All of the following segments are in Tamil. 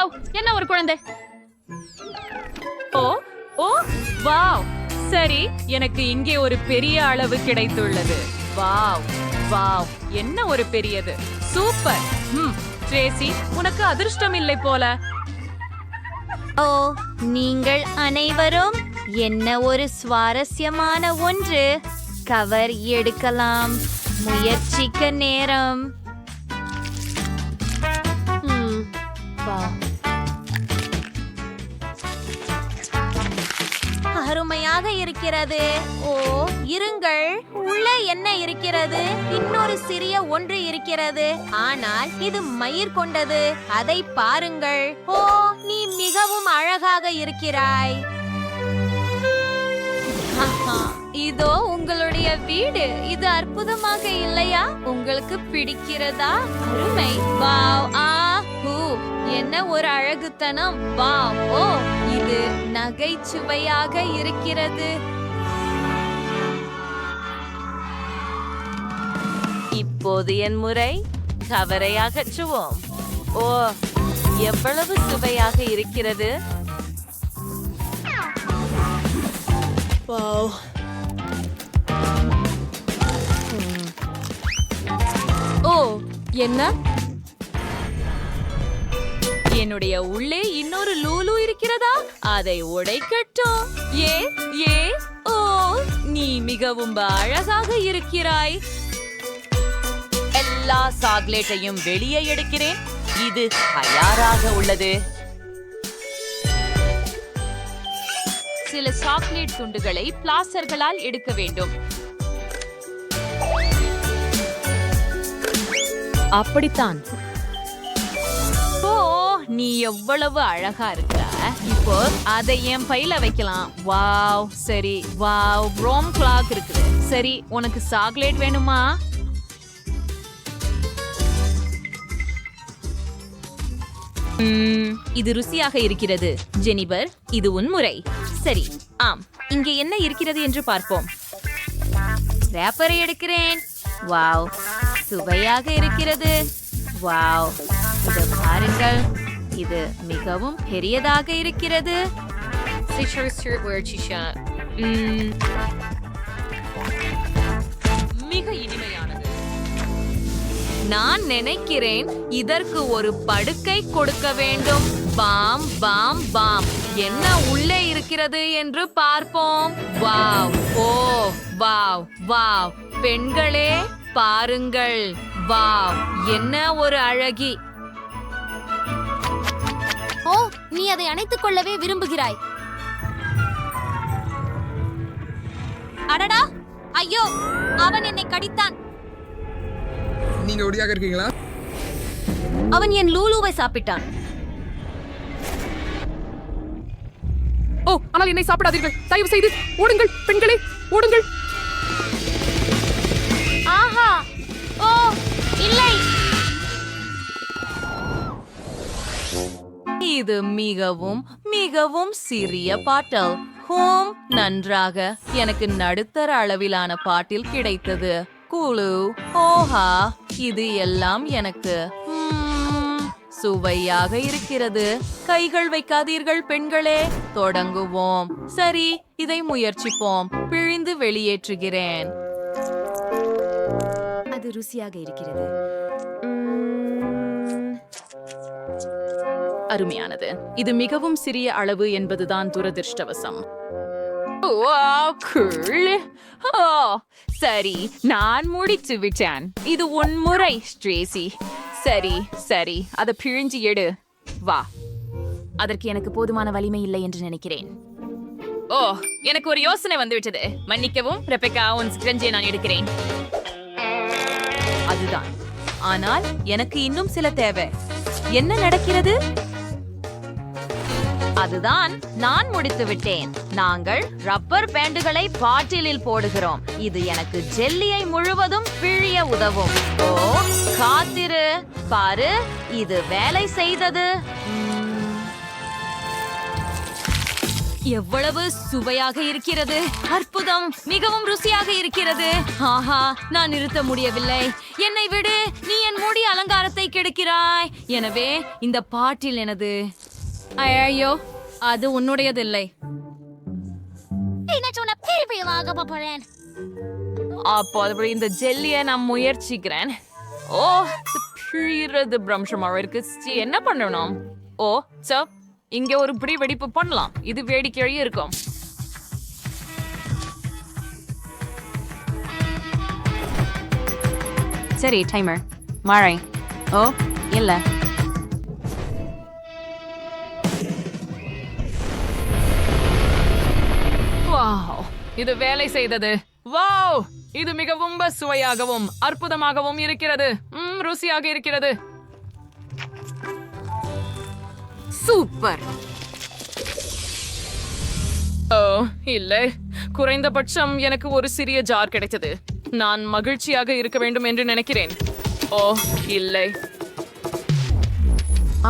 வாவ், என்ன ஒரு குழந்தை! ஓ ஓ வாவ், சரி, எனக்கு இங்கே ஒரு பெரிய அளவு கிடைத்துள்ளது. வாவ் வாவ், என்ன ஒரு பெரியது! சூப்பர். ட்ரேசி, உனக்கு அதிர்ஷ்டம் இல்லை போல. ஓ, நீங்கள் அனைவரும் என்ன ஒரு சுவாரஸ்யமான ஒன்று. கவர் எடுக்கலாம். முயற்சிக்க நேரம். அருமையாக இருக்கிறது. ஓ, இருங்கள், உள்ள என்ன இருக்கிறது? இன்னொரு சிறிய ஒன்று இருக்கிறது, ஆனால் இது மயிர் கொண்டது. அதை பாருங்கள். ஓ, நீ மிகவும் அழகாக இருக்கிறாய். இதோ உங்களுடைய வீடு. இது அற்புதமாக இல்லையா? உங்களுக்கு பிடிக்கிறதா? அருமை. வாவ், என்ன ஒரு அழகுத்தனம். வாவ், ஓ, இது நகைச்சுவையாக இருக்கிறது. இப்போது என் முறை. கவரை அகற்றுவோம். ஓ, எவ்வளவு சுவையாக இருக்கிறது. ஓ, என்ன? என்னுடைய உள்ளே இன்னொரு லூலு இருக்கிறதா? அதை உடைக்கட்டும். ஏ ஏ ஓ, நீ மிகவும் அழகாக இருக்கிறாய். எல்லா சாக்லேட்டையும் வெளியே எடுக்கிறேன். இது தயாராக உள்ளது. சில சாக்லேட் துண்டுகளை பிளாஸ்டர்களால் எடுக்க வேண்டும். அப்படித்தான். ஓ, நீ எவ்வளவு அழகா இருக்க. இப்போ அதை என் பையில வைக்கலாம். வாவ், சரி. வாவ், ரோம் கிளாக் இருக்குது. சரி, உனக்கு சாக்லேட் வேணுமா? இது ருசியாக இருக்கிறது. ஜெனிபர், இது உன் முறை. சரி, ஆம். இங்கே என்ன இருக்கிறது என்று பார்ப்போம். ரேப்பரை எடுக்கிறேன். வாவ், சுவையாக இருக்கிறது. வாவ், இதை பாருங்கள். இது மிகவும் பெரியதாக இருக்கிறது. மிக இனிமையானது. நான் நினைக்கிறேன் இதற்கு ஒரு படுக்கை கொடுக்க வேண்டும். பாம் பாம் பாம், என்ன உள்ளே இருக்கிறது என்று பார்ப்போம். வாவ், ஓ, வாவ் வாவ், பெண்களே பாருங்கள். வாவ், என்ன ஒரு அழகி. ஓ, நீ அதை அணைத்துக் கொள்ளவே விரும்புகிறாய். அடடா, ஐயோ, அவன் என்னை கடித்தான். நீங்க ஒடியாக இருக்கீங்களா? அவன் என் லூலுவை சாப்பிட்டான். ஓ, ஆனால் என்னை சாப்பிடாதீர்கள். தயவு செய்து ஓடுங்கள், பெண்களே, ஓடுங்கள். ஆஹா, ஓ, இல்லை. இது மிகவும் மிகவும் சிறிய பாட்டில். ஹோம், நன்றாக. எனக்கு நடுத்தர அளவிலான பாட்டில் கிடைத்தது. குழு, ஓஹா, இது எல்லாம் எனக்கு சுவையாக இருக்கிறது. கைகள் வைக்காதீர்கள் பெண்களே. தொடங்குவோம். சரி, இதை முயற்சிப்போம். பிழிந்து வெளியேற்றுகிறேன். அது ருசியாக இருக்கிறது. அருமையானது. இது மிகவும் சிறிய அளவு என்பதுதான் துரதிர்ஷ்டவசம். சரி, நான் முடித்து விட்டேன். இது உன் முறை, ஸ்ட்ரேசி. சரி சரி, அதை பிழிஞ்சு எடு. வா. அதற்கு எனக்கு போதுமான வலிமை இல்லை என்று நினைக்கிறேன். ஓ, எனக்கு ஒரு யோசனை வந்துவிட்டது. மன்னிக்கவும் ரெபெக்கா, உன் ஸ்க்ரஞ்சை நான் எடுக்கிறேன். அதுதான். ஆனால் எனக்கு இன்னும் சில தேவை. என்ன நடக்கிறது? அதுதான், நான் முடித்து விட்டேன். நாங்கள் ரப்பர் பேண்டுகளை பாட்டிலில் போடுகிறோம். இது எனக்கு ஜெல்லியை முழுவதும் பிழிய உதவும். ஓ, காத்திரு, பாரு, இது வேலை செய்தது. எவ்வளவு சுவையாக இருக்கிறது! அற்புதம்! மிகவும் ருசியாக இருக்கிறது! ஆஹா, நான் நிறுத்த முடியவில்லை. என்னை விடு, நீ என் முடி அலங்காரத்தை கெடுக்கிறாய். எனவே இந்த பாட்டில் எனது. ஐயோ, அது உன்னுடையதில்லை. அப்போது இந்த ஜெல்லியை நான் முயற்சிக்கிறேன். ஓ, பிழிறது பிரம்சமாக இருக்கு. என்ன பண்ணணும்? ஓ, இங்க ஒரு பிடி வெடிப்பு பண்ணலாம். இது வேடிக்கையாக இருக்கும். சரி, டைமர். மழை. ஓ, இல்ல. வாவ், இது வேலை செய்தது. வாவ், இது மிகவும் சுவையாகவும் அற்புதமாகவும் இருக்கிறது. ருசியாக இருக்கிறது. சூப்பர். ஓ, இல்லை, குறைந்தபட்சம் எனக்கு ஒரு சிறிய ஜார் கிடைத்தது. நான் மகிழ்ச்சியாக இருக்க வேண்டும் என்று நினைக்கிறேன். ஓ, இல்லை.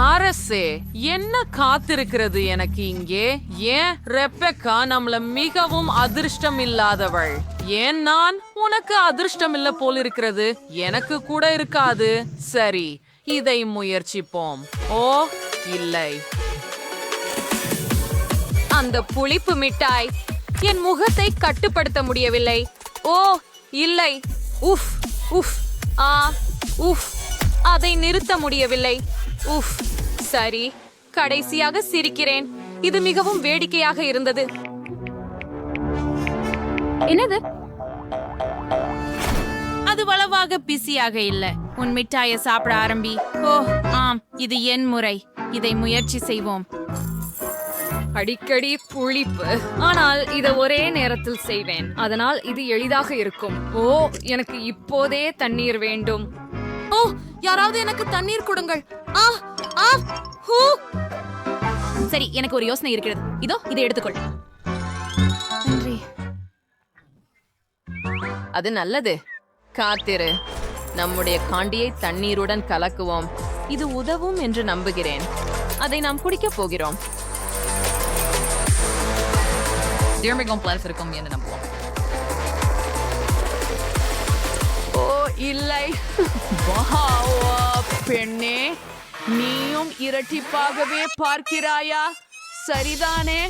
அரசே, என்ன காத்திருக்கிறது எனக்கு இங்கே? ஏன் ரெபெக்கா நம்மள மிகவும் அதிர்ஷ்டம் இல்லாதவள்? ஏன் நான் உனக்கு அதிர்ஷ்டம் இல்ல போல் இருக்கிறது? எனக்கு கூட இருக்காது. சரி, இதை முயற்சிப்போம். ஓ, இல்லை. அந்த புளிப்பு மிட்டாய் என் முகத்தை கட்டுப்படுத்த முடியவில்லை. ஓ, இல்லை. உஃப் உஃப் ஆ உஃப் அதை நிறுத்த முடியவில்லை. உஃப். சரி, கடைசியாக சிரிக்கிறேன். இது மிகவும் வேடிக்கையாக இருந்தது. என்னது? அது வளவாக பிஸியாக இல்ல. உன் மிட்டாயை சாப்பிட ஆரம்பி. ஓ, ஆம், இது என் முறை. இதை முயற்சி செய்வோம். அடிக்கடி புளிப்பு, ஆனால் இதை ஒரே நேரத்தில் செய்வேன். அதனால் இது எளிதாக இருக்கும். ஓ, எனக்கு இப்போதே தண்ணீர் வேண்டும். ஓ, யாராவது எனக்கு தண்ணீர் கொடுங்கள். ஆ ஆ ஹூ. சரி, எனக்கு ஒரு யோசனை இருக்கிறது. இதோ, இதை எடுத்துக்கொள். நன்றி. அது நல்லது. காத்திரு. நம்முடைய காண்டியை தண்ணீருடன் கலக்குவோம். இது உதவும் என்று நம்புகிறேன். அதை நாம் குடிக்கப் போகிறோம். இருக்கும் என்று நம்புவோம். ஓ, இல்லை. பெண்ணே, நீயும் இரட்டிப்பாகவே பார்க்கிறாயா? சரிதானே?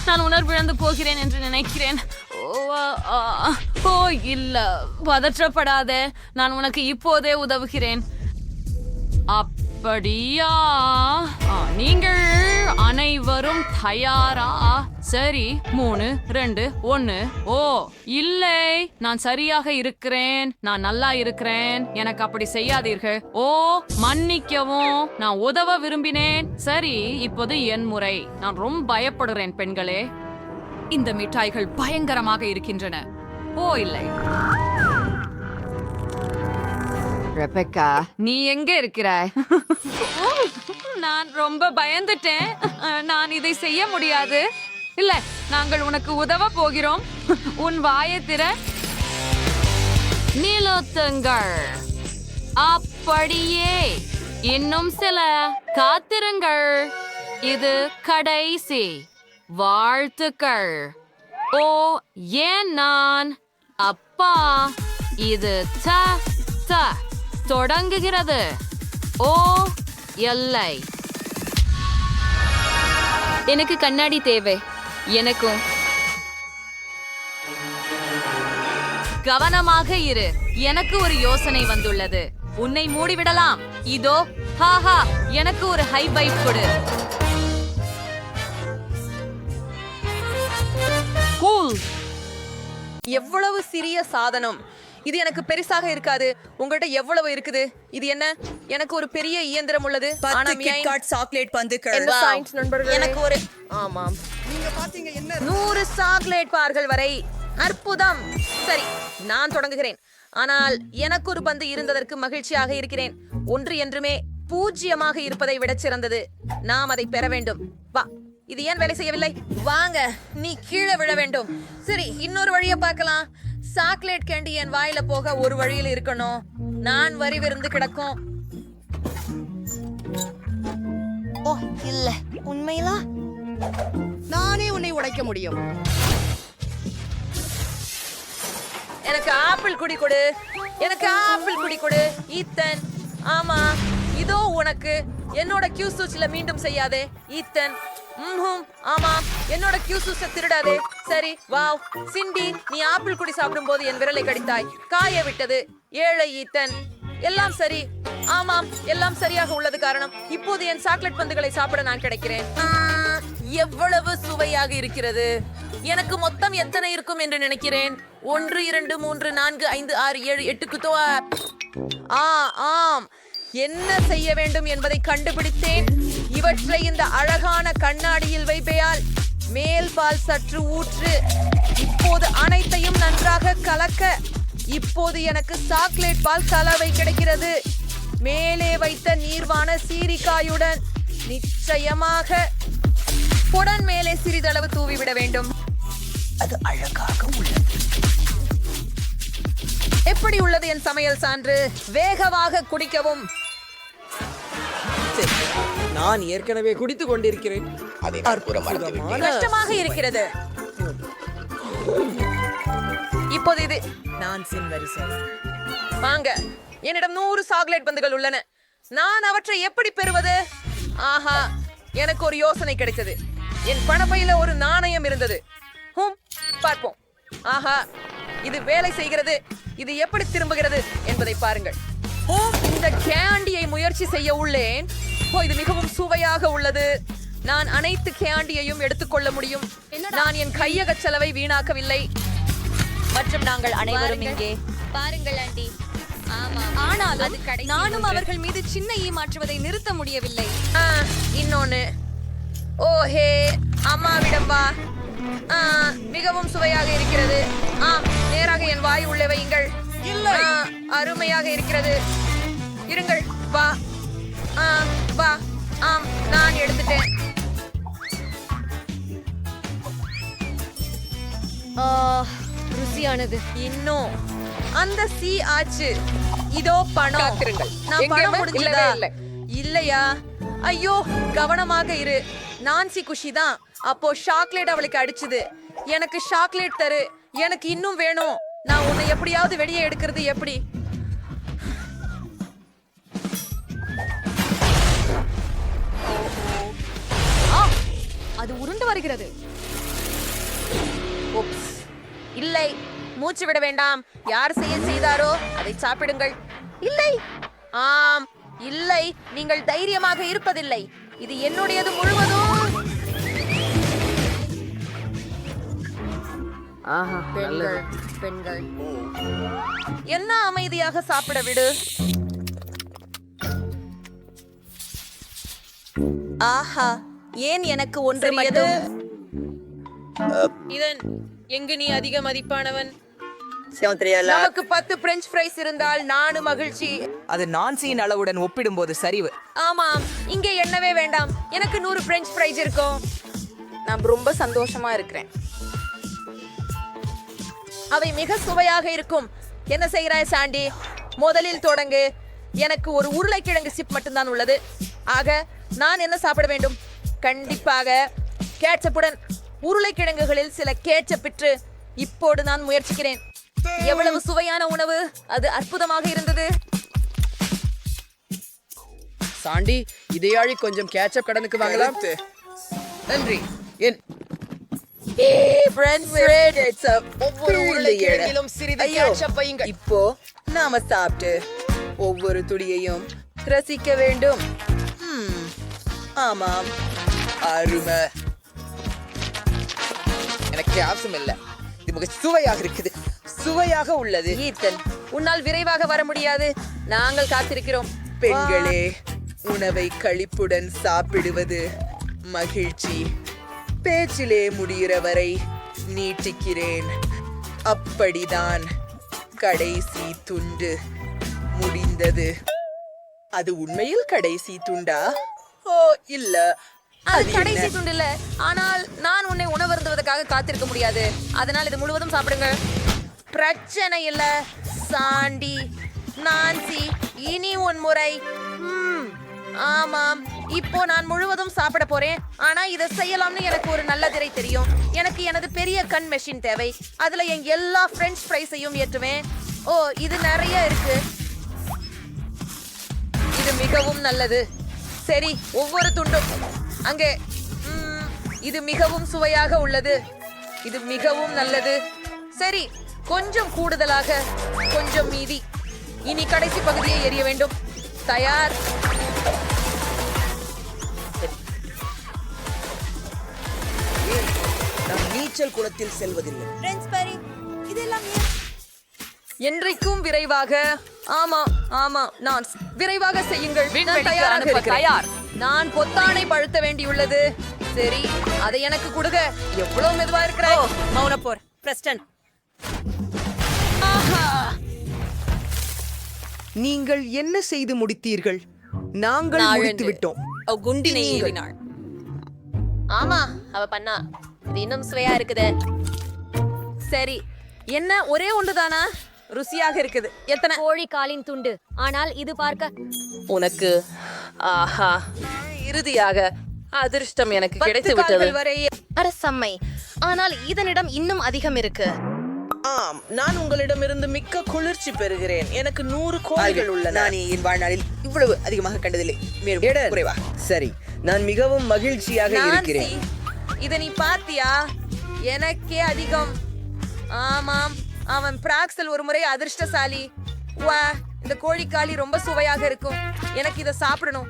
நான் உணர்விழந்து போகிறேன் என்று நினைக்கிறேன். ஓ, இல்ல, பதற்றப்படாத. நான் உனக்கு இப்போதே உதவுகிறேன். அப்படியா? நீங்கள் அனைவரும் தயாரா? சரி, 3, 2, 1. ஓ, இல்லை, நான் சரியாக இருக்கிறேன். நான் நல்லா இருக்கிறேன். எனக்கு அப்படி செய்யாதீர்கள். ஓ, மன்னிக்கவும். நான் உதவ விரும்பினேன். சரி, இப்போது என் முறை. நான் ரொம்ப பயப்படுகிறேன் பெண்களே. இந்த மிட்டாய்கள் பயங்கரமாக இருக்கின்றன. ஓ, இல்லை. ரெபெக்கா, நீ எங்க இருக்கிறாய்? நான் ரொம்ப பயந்துட்டேன். நான் இதை செய்ய முடியாது. இல்ல, நாங்கள் உனக்கு உதவ போகிறோம். உன் வாயை திற. நிலுத்துங்கள். அப்படியே. இன்னும் சில. காத்திருங்கள். இது கடைசி. வாழ்த்துக்கள். ஓ, ஏன் நான்? அப்பா, இது தொடங்குகிறது. ஓ, எல்லை. எனக்கு கண்ணாடி தேவை. எனக்கும். கவனமாக இரு. எனக்கு ஒரு யோசனை வந்துள்ளது. உன்னை மூடிவிடலாம். இதோ, ஹாஹா, எனக்கு ஒரு ஹை பைப் கொடு. கூல். எவ்வளவு சிறிய சாதனம். இது எனக்கு பெருசாக இருக்காது. உங்கள்ட்ட எவ்வளவு இருக்குது? இது என்ன? எனக்கு ஒரு பெரிய இயந்திரம் உள்ளது. சாக்லேட் பந்துகள். எனக்கு ஒரு ஆமாம். நீங்க பாத்தீங்க என்ன? 100 சாக்லேட் பார்கள் வரை. அற்புதம். சரி, நான் தொடங்குகிறேன். ஆனால் எனக்கு ஒரு பந்து இருந்ததற்கு மகிழ்ச்சியாக இருக்கிறேன். ஒன்று என்றுமே 0 இருப்பதை விட சிறந்தது. நாம் அதை பெற வேண்டும். வா, இது ஏன் வேலை செய்யவில்லை? வாங்க, நீ கீழே விழ வேண்டும். சரி, இன்னொரு வழியை பார்க்கலாம். சாக்லேட் கேண்டி என் வாயில போக ஒரு வழியில் இருக்கணும். நான் வரி விருந்து கிடக்கும். ஓ, இல்ல, உண்மையிலா? நானே உன்னை உடைக்க முடியும். எனக்கு ஆப்பிள் குடி கொடு. எனக்கு ஆப்பிள் குடி கொடு ஈத்தன். ஆமா, இதோ உனக்கு. என்னோட கியூ சூச்ல மீண்டும் செய்யாதே ஈத்தன். ஆமா, என்னோட கியூ சூச்ச திருடாதே. சரி, வாவ். சிண்டி, நீ ஆப்பிள் குடி சாப்பிடும்போது என் விரலை கடித்தாய். காய விட்டது. ஏழை ஈத்தன். எல்லாம் சரி. ஆமாம், எல்லாம் சரியாக உள்ளது. காரணம், இப்போது என் சாக்லேட் பந்துகளை சாப்பிட நான் கிடைக்கிறேன். எவ்வளவு சுவையாக இருக்கிறது. எனக்கு மொத்தம் எத்தனை இருக்கும் என்று நினைக்கிறேன். 1 2 3 4 5 6 7 8 குத்தோவா. ஆம், என்ன செய்ய வேண்டும் என்பதை கண்டுபிடித்தேன். இவற்றை இந்த அழகான கண்ணாடியில் வைப்பேயால் மேல் பால் சற்று ஊற்று. இப்போது அனைத்தையும் நன்றாக கலக்க. இப்போது எனக்கு சாக்லேட் பால் கலவை கிடைக்கிறது. மேலே வைத்த நீர்வான சீரிக்காயுடன். நிச்சயமாக புடன் மேலே சிறிதளவு தூவிவிட வேண்டும். அது அழகாக உள்ளது. எப்படி உள்ளது என் சமையல் சான்று? வேகமாக குடிக்கவும். நான் ஏற்கனவே குடித்துக் கொண்டிருக்கிறேன். கஷ்டமாக இருக்கிறது. இப்போது இது நான்சின் வரிசை. வாங்க, என்னிடம் 100 சாக்லேட் பந்துகள் உள்ளன. நான் அவற்றை எப்படி பெறுவது? ஆஹா, எனக்கு ஒரு யோசனை கிடைத்தது. என் பணப்பையில ஒரு நாணயம் இருந்தது. பார்ப்போம். ஆஹா, இது வேலை செய்கிறது. இது எப்படி திரும்புகிறது என்பதை பாருங்கள். இந்த கேண்டியை முயற்சி செய்ய உள்ளேன். இது மிகவும் சுவையாக உள்ளது. நான் அனைத்து கேண்டியையும் எடுத்துக்கொள்ள முடியும். நான் என் கையக செலவை வீணாக்கவில்லை. மற்றும் நாங்கள் அனைவரும் இங்கே பாருங்கள் ஆண்டி. ஆமா, ஆனாலும் நானும் அவர்கள் மீது சின்ன ஈ மாற்றுவதை நிறுத்த முடியவில்லை. இன்னொன்னு. ஓஹே, அம்மாவிடம் வா. மிகவும் சுவையாக இருக்கிறது. நேராக என் வாய் உள்ளே வையுங்கள். அருமையாக இருக்கிறது. இருங்கள். வா. வா. நான் எடுத்துட்டேன். ருசியானது. இன்னும் அந்த சி ஆச்சு. இதோ பணம். நான் பணம் முடிஞ்சதா? இல்லையா? ஐயோ, கவனமாக இரு. நான்சி குஷி தான். அப்போ சாக்லேட் அவளுக்கு அடிச்சுது. எனக்கு சாக்லேட் தரு. எனக்கு இன்னும் வேணும். நான் உன்னை எப்படியாவது வெளியே எடுக்கிறது எப்படி? அது உருண்டு வருகிறது. இல்லை, மூச்சு விட வேண்டாம். யார் செய்தாரோ அதை சாப்பிடுங்கள். இல்லை. ஆம், இல்லை, நீங்கள் தைரியமாக இருப்பதில்லை. இது என்னுடையது முழுவதும். பெண்கள் என்ன அமைதியாக சாப்பிட விடு. ஆஹா, ஏன் எனக்கு ஒன்று மட்டும்? இதன் எங்கு நீ அதிக மதிப்பானவன்? நமக்கு 10 பிரெஞ்ச் ஃப்ரைஸ் இருந்தால் நானும் மகிழ்ச்சி. அது நான்சியின் அளவுடன் ஒப்பிடும்போது சரிவு. ஆமாம், இங்கே எண்ணவே வேண்டாம். எனக்கு 100 பிரெஞ்ச் ஃப்ரைஸ் இருக்கும். நான் ரொம்ப சந்தோஷமா இருக்கிறேன். அவை மிக சுவையாக இருக்கும். என்ன செய்கிறாய் சாண்டி? முதலில் தொடங்கு. எனக்கு ஒரு உருளைக்கிழங்கு சிப் மட்டும்தான் உள்ளது. ஆக நான் என்ன சாப்பிட வேண்டும்? கண்டிப்பாக கேட்சப்புடன். உருளைக்கிழங்குகளில் சில கேட்சப்பிற்று. இப்போது நான் முயற்சிக்கிறேன். எவ்வளவு சுவையான உணவு! அது அற்புதமாக இருந்தது. சாண்டி, இதையாழி கொஞ்சம் கேட்சப் கடனுக்கு வாங்கலாம். நன்றி. ஒவ்வொரு உருளைக்கிழங்கிலும் சிறிது கேட்சப் வையுங்கள். இப்போ நாம சாப்பிட்டு ஒவ்வொரு துடியையும் ரசிக்க வேண்டும். ஆமாம், அருமை. எனக்கு அவசியம் இல்ல. இது மிக சுவையாக இருக்குது. சுவையாக உள்ளது. ஈத்தன், உன்னால் விரைவாக வர முடியாது. நாங்கள் காத்திருக்கிறோம். பெண்களே, உணவை களிப்புடன் சாப்பிடுவது மகிழ்ச்சி. பேச்சிலே முடிகிற வரை நீட்டிக்கிறேன். அப்படிதான் கடைசி துண்டு முடிந்தது. அது உண்மையில் கடைசி துண்டா? ஓ இல்ல, அது கடைசி துண்டு இல்ல. ஆனால் நான் உன்னை உணவருந்துவதற்காக காத்திருக்க முடியாது. அதனால் இது முழுவதும் சாப்பிடுங்க. பிரச்சனை இல்ல சாண்டி. நான்சி, இனி உன் முறை. ஆமாம், இப்போ நான் முழுவதும் சாப்பிட போறேன். ஆனா இதை செய்யலாம்னு எனக்கு ஒரு நல்ல திரை தெரியும். எனக்கு எனது பெரிய கண் மெஷின் தேவை. அதுல என் எல்லா பிரெஞ்ச் ஃப்ரைஸையும் ஏற்றுவேன். ஓ, இது நிறைய இருக்கு. இது மிகவும் நல்லது. சரி, ஒவ்வொரு துண்டும் அங்கே. இது மிகவும் சுவையாக உள்ளது. இது மிகவும் நல்லது. சரி, கொஞ்சம் கூடுதலாக, கொஞ்சம் மீதி. இனி கடைசி பகுதியை எரிய வேண்டும். தயார். நான் நீச்சல் குளத்தில் செல்வதில்லை. என்றைக்கும் விரைவாக. ஆமா ஆமா, நான் விரைவாக செய்யுங்கள். நான் விண்வெளிக்கு தயாராக அனுப்ப இருக்கிறேன். தயார். நான் பொத்தானை பழுத்த வேண்டியுள்ளது. சரி, அதை எனக்கு கொடுங்க. எவ்வளவு மெதுவா இருக்கிறாய். மௌனப்போர் பிரஸ்டன். நீங்கள் என்ன செய்து முடித்தீர்கள்? நாங்கள் முடித்து விட்டோம். குண்டினை ஏறினாள். ஆமா, அவ பண்ணா. இது இன்னும் சுவையா இருக்குது. சரி, என்ன ஒரே ஒன்றுதானா? ருசியாக இருக்குது. எத்தனை? கோழி காலின் துண்டு. ஆனால் இது பார்க்க உனக்கு ஆஹா, இறுதியாக அதிர்ஷ்டம் எனக்கு 10 கிடைத்து விட்டது. கால்கள் வரை. அரசம்மை. ஆனால் இதனிடம் இன்னும் அதிகம் இருக்கு. ஆம், நான் உங்களிடமிருந்து மிக்க குளிர்ச்சி பெறுகிறேன். எனக்கு 100 கோழிகள் உள்ளன. நான் என் வாழ்நாளில் இவ்வளவு அதிகமாக கண்டதில்லை. மேலும் குறைவா? சரி, நான் மிகவும் மகிழ்ச்சியாக இருக்கிறேன். நான்சி, இத நீ பாத்தியா? எனக்கே அதிகம். ஆமாம், அவன் பிராக்சல் ஒரு முறை அதிர்ஷ்டசாலி. வா, இந்த கோழிக்காளி ரொம்ப சுவையாக இருக்கும். எனக்கு இத சாப்பிடணும்.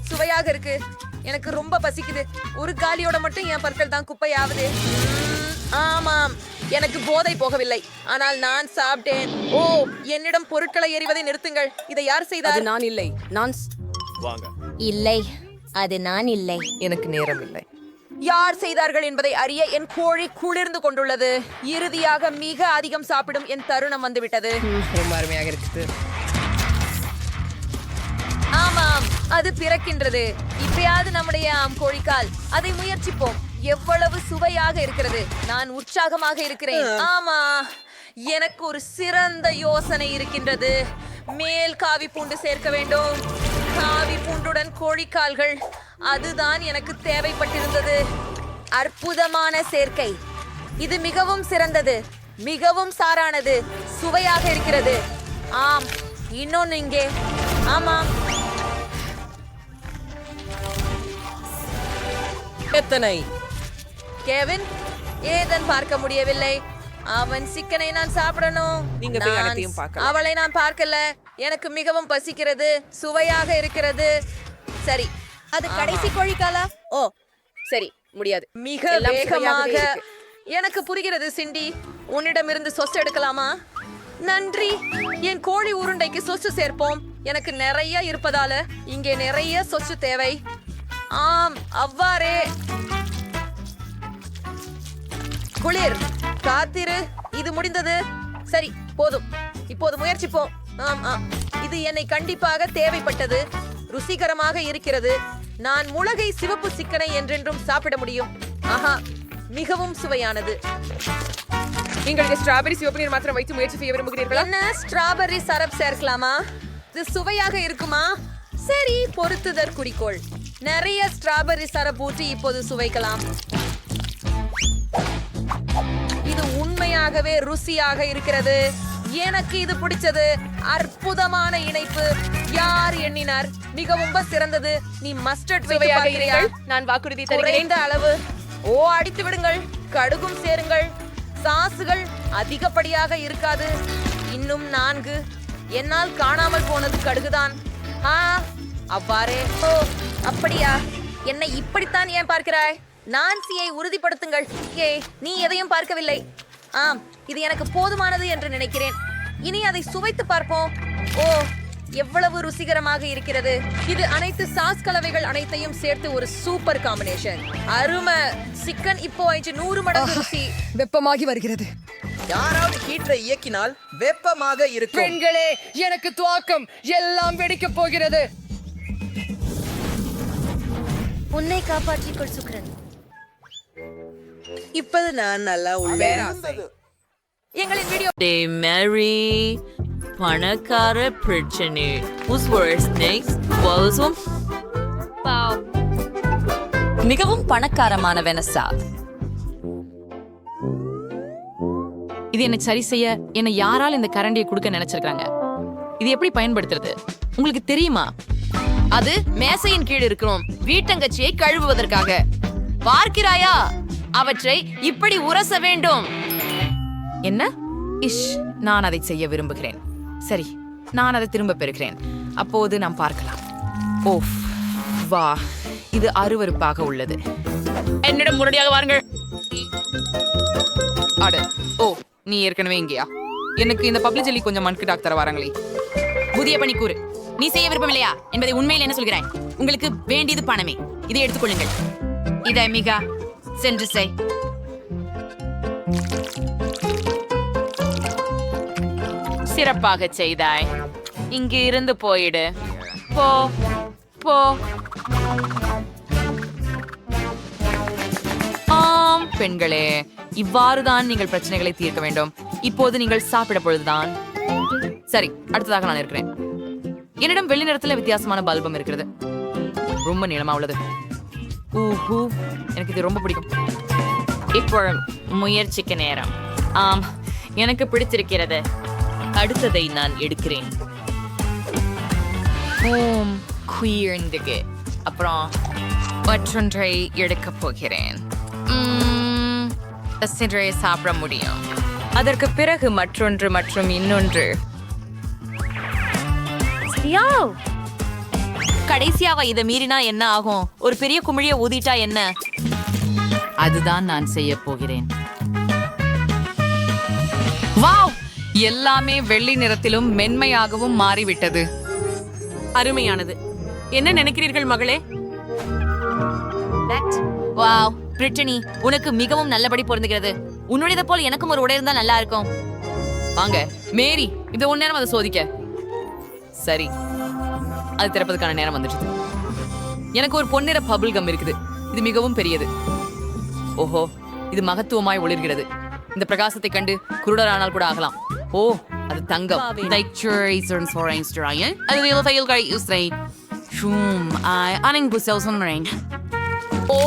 சுவையாக இருக்கு. எனக்கு ரொம்ப பசிக்குது. ஒரு காலியோட மட்டும் என் பற்கள் தான் குப்பையாவது. ஆமாம், எனக்கு போதை போகவில்லை. ஆனால் நான் சாப்பிட்டேன். ஓ, என்னிடம் பொருட்களை எறிவதை நிறுத்துங்கள். இதை யார் செய்தார்? நான் இல்லை. நான் இல்லை, அது நான் இல்லை. எனக்கு நேரம் இல்லை. யார் செய்தார்கள் என்பதை அறிய என் கோழி குளிர்ந்து கொண்டுள்ளது. இறுதியாக மிக அதிகம் சாப்பிடும் என் தருணம் வந்துவிட்டது. ரொம்ப அருமையாக இருக்குது. ஆமாம், அது பிறக்கின்றது. இப்பயாவது நம்முடைய கோழிக்கால். அதை முயற்சிப்போம். எவ்வளவு சுவையாக இருக்கிறது. நான் உற்சாகமாக இருக்கிறேன். ஆமா, எனக்கு ஒரு சிறந்த யோசனை இருக்கின்றது. மேல் காவி பூண்டு சேர்க்க வேண்டும். காவி பூண்டுடன் கோழிக்கால்கள். அதுதான் எனக்கு தேவைப்பட்டிருந்தது. அற்புதமான சேர்க்கை. இது மிகவும் சிறந்தது. மிகவும் சாரானது. சுவையாக இருக்கிறது. ஆம், இன்னொன்னு இங்கே. ஆமாம், எத்தனை? கெவின், ஏதன் பார்க்க முடியவில்லை. அவன் சிக்கனை நான் சாப்பிடணும். நீங்க போய் நான் அனைத்தையும் பார்க்கலாம். அவளை நான் பார்க்கல. எனக்கு மிகவும் பசிக்கிறது. சுவையாக இருக்கிறது. சரி, அது கடைசி கோழிக்காலா? ஓ சரி, முடியாது. மிக எல்லாம் வேகமாக. சுவையாகவே இருக்கு. எனக்கு புரிகிறது சிண்டி. உன்னிடமிருந்து சொஸ் எடுக்கலாமா? நன்றி. என் கோழி உருண்டைக்கு சொச்சு சேர்ப்போம். எனக்கு நிறைய இருப்பதால இங்கே நிறைய சொச்சு தேவை. ஆம், அவ்வாறே. குளிர், காத்திரு. இது முடிந்தது. சரி, போதும். இப்போது முயற்சிப்போம். இது என்னை கண்டிப்பாக தேவைப்பட்டது. ருசிகரமாக இருக்கிறது. நான் முளகை சிவப்பு சிக்கனை என்றென்றும் சாப்பிட முடியும். ஆஹா, மிகவும் சுவையானது. நீங்கள் இந்த ஸ்ட்ராபெரி சிவப்பு நீர் மாத்திரம் வைத்து முயற்சி செய்ய விரும்புகிறீர்களா? என்ன, ஸ்ட்ராபெர்ரி சரப் சேர்க்கலாமா? இது சுவையாக இருக்குமா? சரி, பொறுத்துதற் குறிக்கோள். நிறைய ஸ்ட்ராபெர்ரி சரப் ஊற்றி இப்போது சுவைக்கலாம். இது உண்மையாகவே ருசியாக இருக்கிறது. எனக்கு இது பிடிச்சது. அற்புதமான இணைப்பு. யார் எண்ணினார்? மிகவும் சிறந்தது. நீ மஸ்டர்ட் சுவையாக இருங்கள். நான் வாக்குறுதி தருகிறேன். குறைந்த அளவு. ஓ, அடித்து விடுங்கள். கடுகும் சேருங்கள். சாசுகள் அதிகப்படியாக இருக்காது. இன்னும் 4. என்னால் காணாமல் போனது கடுகுதான். அவ்வாறே. ஓ, அப்படியா? என்னை இப்படித்தான் ஏன் பார்க்கிறாய்? நான்சியை உறுதிப்படுத்துங்கள். நீ எதையும் பார்க்கவில்லை. ஆம், இது எனக்கு போதுமானது என்று நினைக்கிறேன். இனி அதை சுவைத்து பார்ப்போம். ஓ, எவ்வளவு ருசிகரமாக இருக்கிறது. இது அனைத்து சாஸ் கலவைகள் அனைத்தையும் சேர்த்து ஒரு சூப்பர் காம்பினேஷன். அருமை. சிக்கன் இப்போ 100 மடங்கு ருசி. வெப்பமாகி வருகிறது. யாராவது ஹீட்டரை இயக்கினால் வெப்பமாக இருக்கும். பெண்களே, எனக்கு துவாக்கம். எல்லாம் வெடிக்கப் போகிறது. உன்னை காப்பாற்றிக்கொள் சுக்ரன். இப்போது நான் நல்லா உள்ளேன். எங்களின் வீடியோ They marry பணக்கார பிரச்சனை. Who's worse, next? Walsum? மிகவும் பணக்காரமான வெனசா. இது என்னை சரி செய்ய என்னை யாரால் இந்த கரண்டியை கொடுக்க நினைச்சிருக்காங்க. இது எப்படி பயன்படுத்துறது உங்களுக்கு தெரியுமா? அது மேசையின் கீழ் இருக்கிறோம் வீட்டங்கச்சியை கழுவுவதற்காக. பார்க்கிறாயா? அவற்றை இப்படி உரச வேண்டும். என்ன? நான் அதை செய்ய விரும்புகிறேன். சரி, நான் அதை திரும்ப பெறுகிறேன். அப்போது நாம் பார்க்கலாம். ஓஃப், வா, இது அருவருப்பாக உள்ளது. என்னிடம் முரடியாக வாருங்கள். அட, ஓ, நீ ஏற்கனவே இங்கேயா? எனக்கு இந்த பப்ளிக் ஜெல்லி கொஞ்சம் மண்கு டாக்டர் வராங்களே. புதிய பணிக்கூறு. நீ செய்ய விருப்பமில்லையா என்பதை உண்மையில் என்ன சொல்கிறாய்? உங்களுக்கு வேண்டியது பணமே. இதை எடுத்துக்கொள்ளுங்கள். இதை மிக சென்று செய். சிறப்பாக செய்தாய். இங்கு இருந்து போயிடு. போ போ. ஆம் பெண்களே, இவ்வாறுதான் நீங்கள் பிரச்சனைகளை தீர்க்க வேண்டும். இப்போது நீங்கள் சாப்பிட பொழுதுதான். சரி, அடுத்ததாக நான் இருக்கிறேன். என்னிடம் வெள்ளி நிறத்துல வித்தியாசமான பல்பம் இருக்கிறது. ரொம்ப நீளமா உள்ளது. ஊஹூ, எனக்கு இது ரொம்ப பிடிக்கும். இப்போ முயற்சிக்க நேரம். ஆம், எனக்கு பிடிச்சிருக்கிறது. அடுத்ததை நான் எடுக்கிறேன். குயிர்ந்துக்கு அப்புறம் மற்றொன்றை எடுக்கப் போகிறேன். சின்றையை சாப்பிட முடியும். அதற்கு பிறகு மற்றொன்று மற்றும் இன்னொன்று. கடைசியாக இதை மீறினா என்ன ஆகும்? ஒரு பெரிய குமிழிய ஊதிட்டா என்ன? அதுதான் நான் செய்ய போகிறேன். வாவ், எல்லாமே வெள்ளி நிறத்திலும் மென்மையாகவும் மாறிவிட்டது. அருமையானது. என்ன நினைக்கிறீர்கள் மகளே? வாவ், பிரிட்டனி, உனக்கு மிகவும் நல்லபடி பொருந்துகிறது. உன்னுடையதை போல் எனக்கும் ஒரு உடை இருந்தா நல்லா இருக்கும். வாங்க மேரி, இது ஒரு நேரம் அதை சோதிக்க. சரி, அது திறப்பதற்கான நேரம் வந்துடுச்சு. எனக்கு ஒரு பொன்னிற பபிள் கம் இருக்குது. இது மிகவும் பெரியது. ஓஹோ, இது மகத்துவமாய் ஒளிர்கிறது. இந்த பிரகாசத்தை கண்டு குருடரானால் கூட ஆகலாம். ஓ, அது தங்கம். ஓ,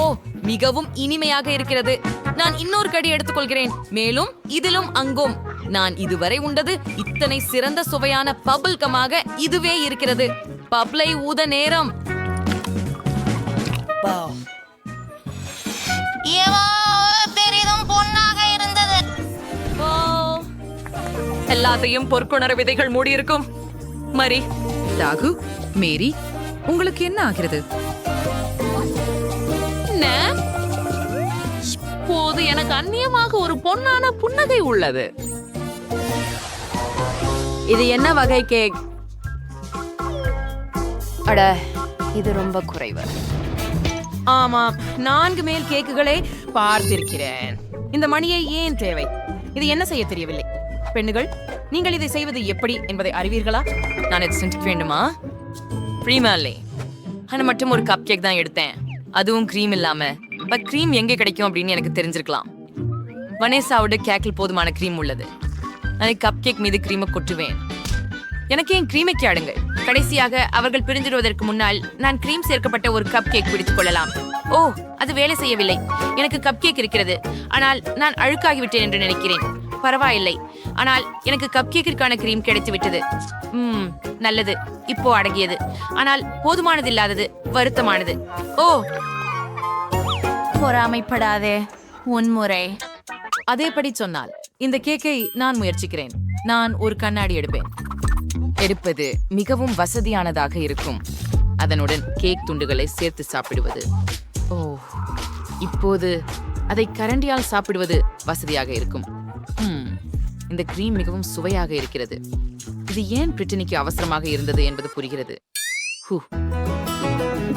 மிகவும் இனிமையாக இருக்கிறது. நான் இன்னொரு கடி எடுத்துக்கொள்கிறேன். மேலும் இதிலும் அங்கும். நான் இதுவரை உண்டது இத்தனை சிறந்த சுவையான பபிள் கமாக இதுவே இருக்கிறது. பப்ளை ஊத நேரம். பெரிதும் பொன்னாக இருந்தது. எல்லாத்தையும் பொற்கொணர விதைகள் மூடியிருக்கும். மரி, தாகு, மேரி, உங்களுக்கு என்ன ஆகிறது? போது எனக்கு அந்நியமாக ஒரு பொன்னான புன்னகை உள்ளது. இது என்ன வகை கேக்? அட, இது ரொம்ப குறைவு. ஆமாம், 4 மேல் கேக்குகளை பார்த்திருக்கிறேன். இந்த மணியை ஏன் தேவை? இது என்ன செய்ய தெரியவில்லை. பெண்ணுகள், நீங்கள் இதை செய்வது எப்படி என்பதை அறிவீர்களா? நான் இதை செஞ்சுக்க வேண்டுமா? ப்ரீமாலே, ஆனால் மட்டும் ஒரு கப் கேக் தான் எடுத்தேன். அதுவும் க்ரீம் இல்லாம. பட் க்ரீம் எங்கே கிடைக்கும் அப்படின்னு எனக்கு தெரிஞ்சிருக்கலாம். வனேசாவோட கேக்கில் போதுமான க்ரீம் உள்ளது. நான் கப் கேக் மீது க்ரீமை கொட்டுவேன். எனக்கு ஏன் க்ரீமைக்கு ஆடுங்கள். கடைசியாக அவர்கள் பிரிஞ்சிடுவதற்கு முன்னால் நான் க்ரீம் சேர்க்கப்பட்ட ஒரு கப் கேக் பிடித்துக் கொள்ளலாம். ஓ, அது வேலை செய்யவில்லை. எனக்கு கப் கேக் இருக்கிறது, ஆனால் நான் அழுக்காகிவிட்டேன் என்று நினைக்கிறேன். பரவாயில்லை, ஆனால் எனக்கு கப் கேக்கிற்கான க்ரீம் கிடைத்து விட்டது. நல்லது, இப்போ அடங்கியது. ஆனால் போதுமானது இல்லாதது வருத்தமானது. ஓ, பொறாமைப்படாதே. உன்முறை அதேபடி சொன்னால் இந்த கேக்கை நான் முயற்சிக்கிறேன். நான் ஒரு கண்ணாடி எடுப்பேன். எடுப்பது மிகவும் வசதியானதாக இருக்கும். அதனுடன் கேக் துண்டுகளை சேர்த்து சாப்பிடுவது. ஓ, இப்போது அதை கரண்டியால் சாப்பிடுவது வசதியாக இருக்கும். இந்த கிரீம் மிகவும் சுவையாக இருக்கிறது. இது ஏன் பிரிட்டனிக்கு அவசரமாக இருந்தது என்பது புரிகிறது.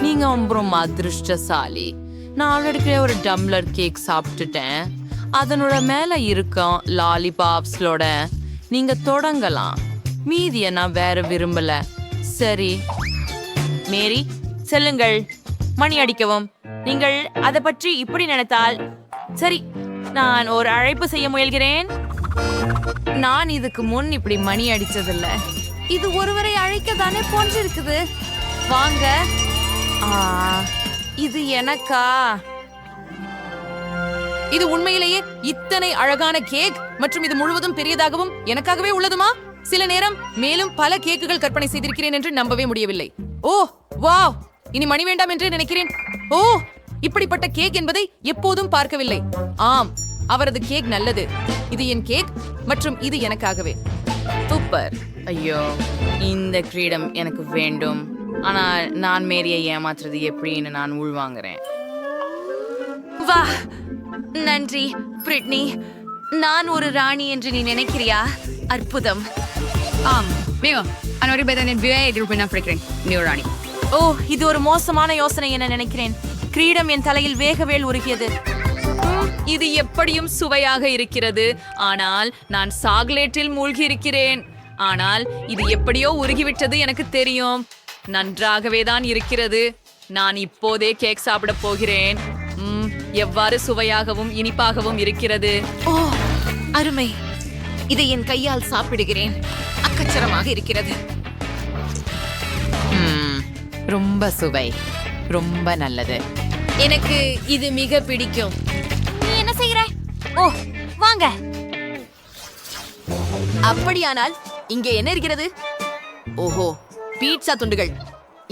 நீங்க ரொம்ப அதிருஷ்டசாலி. நான் ஆல்ரெடி ஒரு டம்ளர் கேக் சாப்பிட்டுட்டேன். அதனோட மேல இருக்கும் லாலிபாப்ஸ்லோட நீங்க தொடங்கலாம். மீதிய நான் வேற விரும்பல. சரி மேரி, செல்லுங்கள், மணி அடிக்கவும். நீங்கள் அதை பற்றி இப்படி நினைத்தால் சரி. நான் ஒரு அழைப்பு செய்ய முயல்கிறேன். நான் இதுக்கு முன் இப்படி மணி அடிச்சதில்ல. இது ஒருவரை அழைக்க தானே போன்றிருக்குது. வாங்க. இது எனக்கா? இது உண்மையிலேயே இத்தனை அழகான கேக் மற்றும் இது முழுவதும் பெரியதாகவும் எனக்காகவே உள்ளதுமா? சில நேரம் மேலும் பல கேக்குகள் கற்பனை செய்திருக்கிறேன் என்று நம்பவே முடியவில்லை. ஓ வாவ், இனி மணி வேண்டாம் என்று நினைக்கிறேன். ஓ, இப்படிப்பட்ட கேக் என்பதை எப்போதும் பார்க்கவில்லை. ஆம், அவரது கேக் நல்லது. இது என் கேக் மற்றும் இது எனக்காகவே. சூப்பர். ஐயோ, இந்த கிரீடம் எனக்கு வேண்டும். ஆனால் நான் மேரியை ஏமாத்துறது எப்படின்னு நான் உள்வாங்குறேன். வா, நன்றி பிரிட்னி. நான் ஒரு ராணி என்று நீ நினைக்கிறியா? அற்புதம். ஓ, இது ஒரு மோசமான யோசனை என நினைக்கிறேன். கிரீடம் என் தலையில் வேகவேல் உருகியது. இது எப்படியும் சுவையாக இருக்கிறது, ஆனால் நான் சாக்லேட்டில் மூழ்கி இருக்கிறேன். ஆனால் இது எப்படியோ உருகிவிட்டது எனக்கு தெரியும். நன்றாகவே தான் இருக்கிறது. நான் இப்போதே கேக் சாப்பிட போகிறேன். எவ்வாறு சுவையாகவும் இனிப்பாகவும் இருக்கிறது. ஓ, அருமை. இதை என் கையால் சாப்பிடுகிறேன். அக்கச்சரமாக இருக்கிறது. ரொம்ப சுவை, ரொம்ப நல்லது. எனக்கு இது மிக பிடிக்கும். நீ என்ன செய்கிற? ஓ, வாங்க. அப்படியானால் இங்கே என்ன இருக்கிறது? ஓஹோ, பீட்சா துண்டுகள்.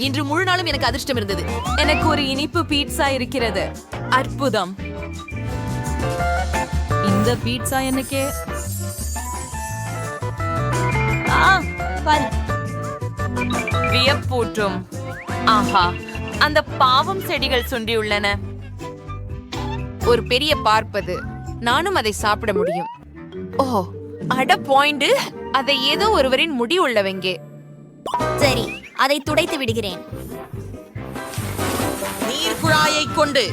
இன்று முழு நாளும் எனக்கு அதிர்ஷ்டம் இருந்தது. எனக்கு ஒரு இனிப்பு பீட்சா இருக்கிறது. அற்புதம். இந்த பீட்சா எனக்கே. வியப்பூட்டும். ஆஹா, அந்த பாவம் செடிகள் சுண்டியுள்ளன. ஒரு பெரிய பார்ப்பது. நானும் அதை சாப்பிட முடியும். ஓ, அட பாயிண்ட். அதை ஏதோ ஒருவரின் முடி உள்ளவங்கே. சரி, அதை துடைத்து விடுகிறேன். நீர் குழாயை கொண்டு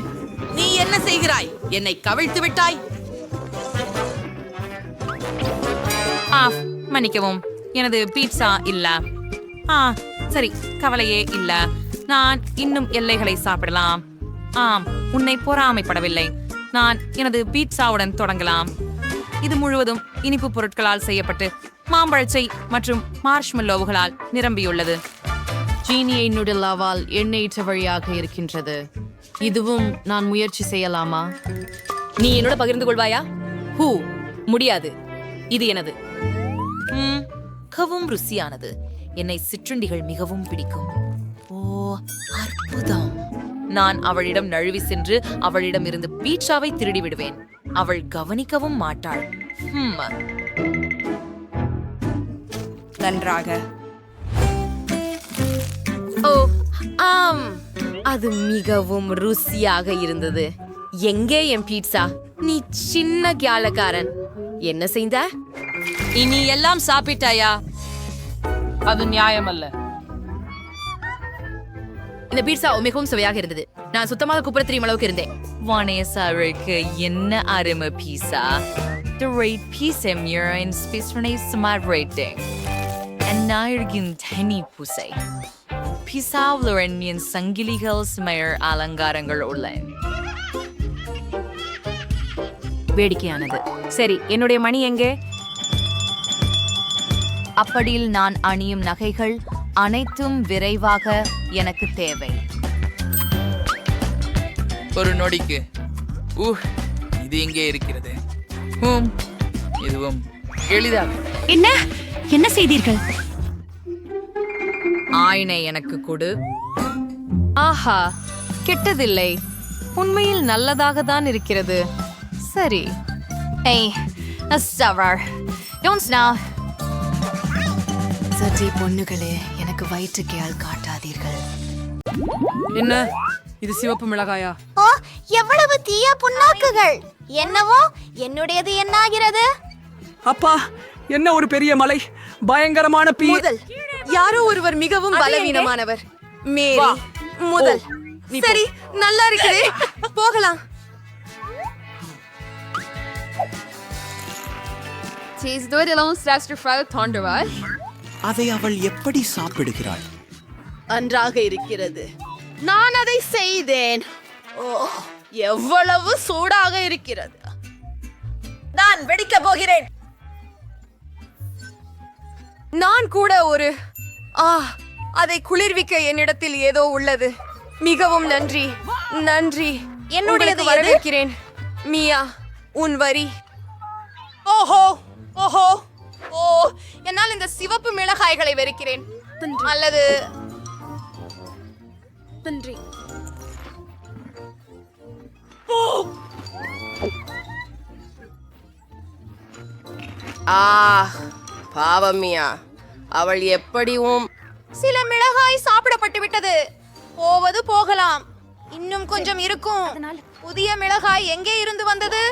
நீ என்ன செய்கிறாய்? என்னை கவிழ்த்து விட்டாய். மன்னிக்கவும், எனது பீட்சா இல்ல. சரி, கவலையே இல்ல. நான் இன்னும் எல்லைகளை சாப்பிடலாம். ஆம், உன்னை பொறாமைப்படவில்லை. நான் எனது பீட்சாவுடன் தொடங்கலாம். இது முழுவதும் இனிப்பு பொருட்களால் செய்யப்பட்டு மாம்பழச்சை மற்றும் மார்ஷ்மெல்லோவுகளால் நிரம்பியுள்ளது. சீனியை நுடலாவால் எண்ணெயிற்ற வழியாக இருக்கின்றது. இதுவும் நான் முயற்சி செய்யலாமா? நீ என்னோட பகிர்ந்து கொள்வாயா? ஹூ, முடியாது. இது எனது. மிகவும் ருசியானது. என்னை சிற்றுண்டிகள் மிகவும் பிடிக்கும். ஓ, அற்புதம். நான் அவளிடம் நழுவி சென்று அவளிடம் இருந்து பீட்சாவை திருடி விடுவேன். அவள் கவனிக்கவும் மாட்டாள். நன்றாக. ஓ, ஆம், அது மிகவும் ருசியாக இருந்தது. எங்கே என் பீட்சா? நீ சின்ன கியாலக்காரன். என்ன செய்த? இனி எல்லாம் சாப்பிட்டாயா? அது நியாயம் அல்ல. இந்த பீட்சா மிகவும் சுவையாக இருந்தது. நான் சுத்தமாக குப்புற தெரியும் அளவுக்கு இருந்தேன். வானேசாருக்கு என்ன அருமை பீஸா. The rate pizza mirror in space smart rating. என்னாயிருக்கின் தனி பூசை. பீஸாவில் என் சங்கிலிகள் ஸ்மயர் அலங்காரங்கள் உள்ளன. வேடிக்கையானது. சரி, என்னுடைய மணி எங்கே? அப்படியில் நான் அணியும் நகைகள் அனைத்தும் விரைவாக எனக்கு தேவை. ஒரு நொடிக்கு. இது எங்கே இருக்கிறது? இதுவும் எளிதாக. என்ன செய்தீர்கள்? ஆயினை எனக்கு கொடு. ஆஹா, கெட்டதில்லை. உண்மையில் நல்லதாக தான் இருக்கிறது. சரி. சற்றே பொண்ணுகளே, எனக்கு வயிற்றுக்கையால் காட்டாதீர்கள். என்ன இது? சிவப்பு மிளகாயா? ஓ, எவ்வளவு தீய புண்ணாக்குகள்! என்னவோ என்னுடையது என்னாகிறது? அப்பா, என்ன ஒரு பெரிய மலை! பயங்கரமான முதல் யாரோ ஒருவர் மிகவும் பலவீனமானவர். மேரி முதல். சரி, நல்லா இருக்குதே, போகலாம். அதை அவள் எப்படி சாப்பிடுகிறாள்? நன்றாக இருக்கிறது. நான் அதை செய்தேன். ஓ, எவ்வளவு சூடாக இருக்கிறது. நான் வெடிக்க போகிறேன். நான் கூட ஒரு அதை குளிர்விக்க என்னிடத்தில் ஏதோ உள்ளது. மிகவும் நன்றி நன்றி என்னுடையது வரவேற்கிறேன் மியா உன் வரி ஓஹோ ஓஹோ ஓ என்னால் இந்த சிவப்பு மிளகாய்களை வெறுக்கிறேன் அல்லது நன்றி பாவம் மியா, அவள் எப்படியும் சில மிளகாய் சாப்பிடப்பட்டு விட்டது. போவது போகலாம், இன்னும் கொஞ்சம் இருக்கும். புதிய மிளகாய் எங்கே இருந்து வந்தது?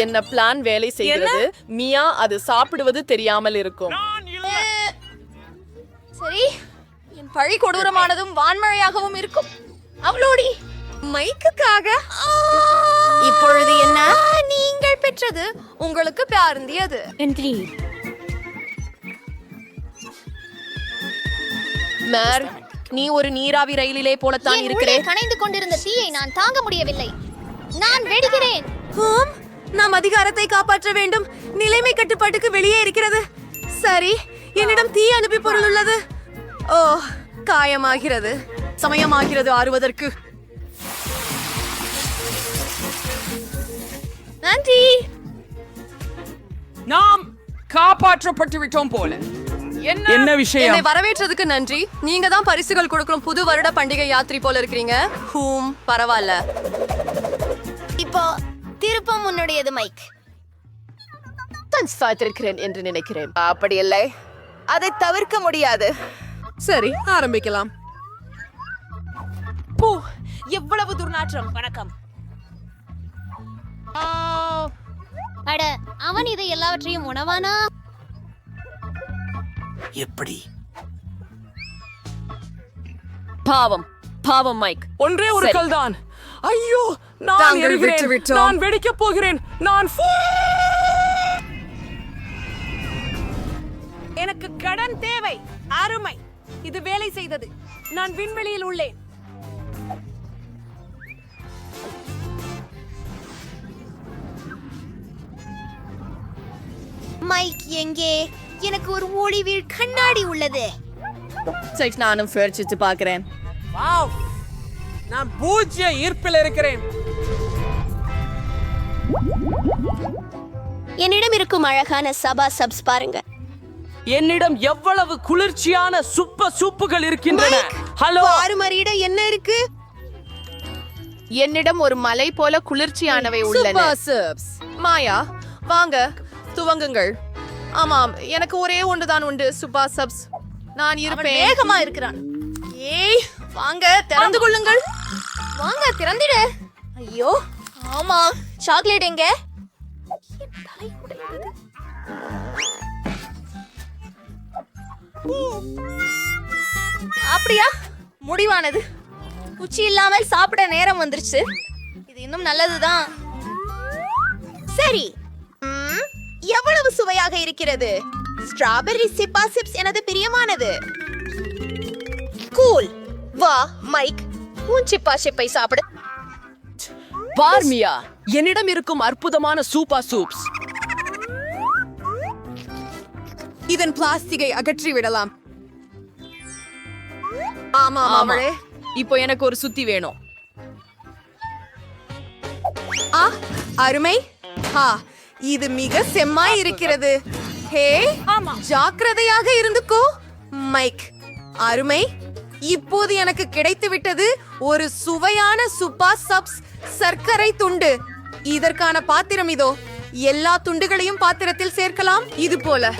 என்ன பிளான் வேலை செய்கிறது? மியா அது சாப்பிடுவது தெரியாமல் இருக்கும். சரி, என் பழி கொடூரமானதும் வான்மழையாகவும் இருக்கும். அவளோடி மைக்குக்காக இப்பொழுது என்ன? நீங்கள் பெற்றது உங்களுக்கு பியார்ந்தியது. மேர், நீ ஒரு நீராவி ரயிலிலே போலத்தான் இருக்கிறேன். கனைந்து கொண்டிருந்த தீயை நான் தாங்க முடியவில்லை. நான் வெடிக்கிறேன். நாம் அதிகாரத்தை காப்பாற்ற வேண்டும். நிலைமை கட்டுப்பாட்டுக்கு வெளியே இருக்கிறது. சரி, என்னிடம் தீ அனுப்பி பொருள் உள்ளது. ஓ, காயமாகிறது. சமயமாகிறது ஆறுவதற்கு. நன்றி. நாம் காப்பாற்றப்பட்டு விட்டோம் போல. என்ன விஷயம்? என்னை வரவேற்றதுக்கு நன்றி. நீங்க தான் பரிசுகள் கொடுக்கணும் புது வருட பண்டிகை யாத்திரை போல இருக்கிறீங்க. பரவாயில்ல. இப்போ திருப்பம் உன்னுடையது மைக். சாத்திருக்கிறேன் என்று நினைக்கிறேன். அப்படி இல்லை, அதை தவிர்க்க முடியாது. சரி, ஆரம்பிக்கலாம். எவ்வளவு துர்நாற்றம். வணக்கம். அட, அவன் இதை எல்லாவற்றையும் உணவானா? எப்படி? பாவம் பாவம் மைக். ஒன்றே ஒரு கல்தான். ஐயோ, நான் எரிகிறேன். நான் வெடிக்கப் போகிறேன். எனக்கு கடன் தேவை. அருமை, இது வேலை செய்தது. நான் விண்வெளியில் உள்ளேன். மைக் எங்கே? எனக்கு ஒரு ஒளிவீழ் கண்ணாடி உள்ளது. நானும் முயற்சித்து பார்க்கிறேன். நான் பூஜ்ய ஈர்ப்பில் இருக்கிறேன். என்னிடம் இருக்கும் அழகான சபா சப்ஸ் பாருங்க. என்னிடம் எவ்வளவு குளிர்ச்சியான சூப்புகள் இருக்கின்றன. ஹலோ, ஆறுமரியிட என்ன இருக்கு? என்னிடம் ஒரு மலை போல குளிர்ச்சியானவை உள்ளன. மாயா, வாங்க துவங்குங்கள். ஆமாம், எனக்கு ஒரே ஒன்றுதான் உண்டு. சுபா சப்ஸ். நான் இருப்பேன். வேகமா இருக்கிறான். ஏய், வாங்க திறந்து கொள்ளுங்கள். வாங்க திறந்திடு. ஐயோ, ஆமா, சாக்லேட் எங்க? அப்படியா? முடிவானது. குச்சி இல்லாமல் சாப்பிட நேரம் வந்துருச்சு. இது இன்னும் நல்லதுதான். சரி, எவ்வளவு சுவையாக இருக்கிறது. ஸ்ட்ராபெர்ரி சிப்பா சிப்ஸ் எனது பிரியமானது. கூல். வா மைக், உன் சிப்பா சிப்பை சாப்பிடு. பார்மியா, என்னிடம் இருக்கும் அற்புதமான சூப்ஸ். இதன் பிளாஸ்டிக்கை அகற்றி விடலாம். ஆமா அவளே. இப்போ எனக்கு ஒரு சுத்தி வேணும். அருமை. இது மிக செம்மாய் இருக்கிறது. ஹே, ஜாக்கிரதையாக இருந்துக்கோ மைக். அருமை. இப்போது எனக்கு கிடைத்து விட்டது ஒரு சுவையான சுப்பா சப்ஸ் சர்க்கரை துண்டு. இதற்கான பாத்திரம் இதோ. எல்லா துண்டுகளையும் பாத்திரத்தில் சேர்க்கலாம். இது போல.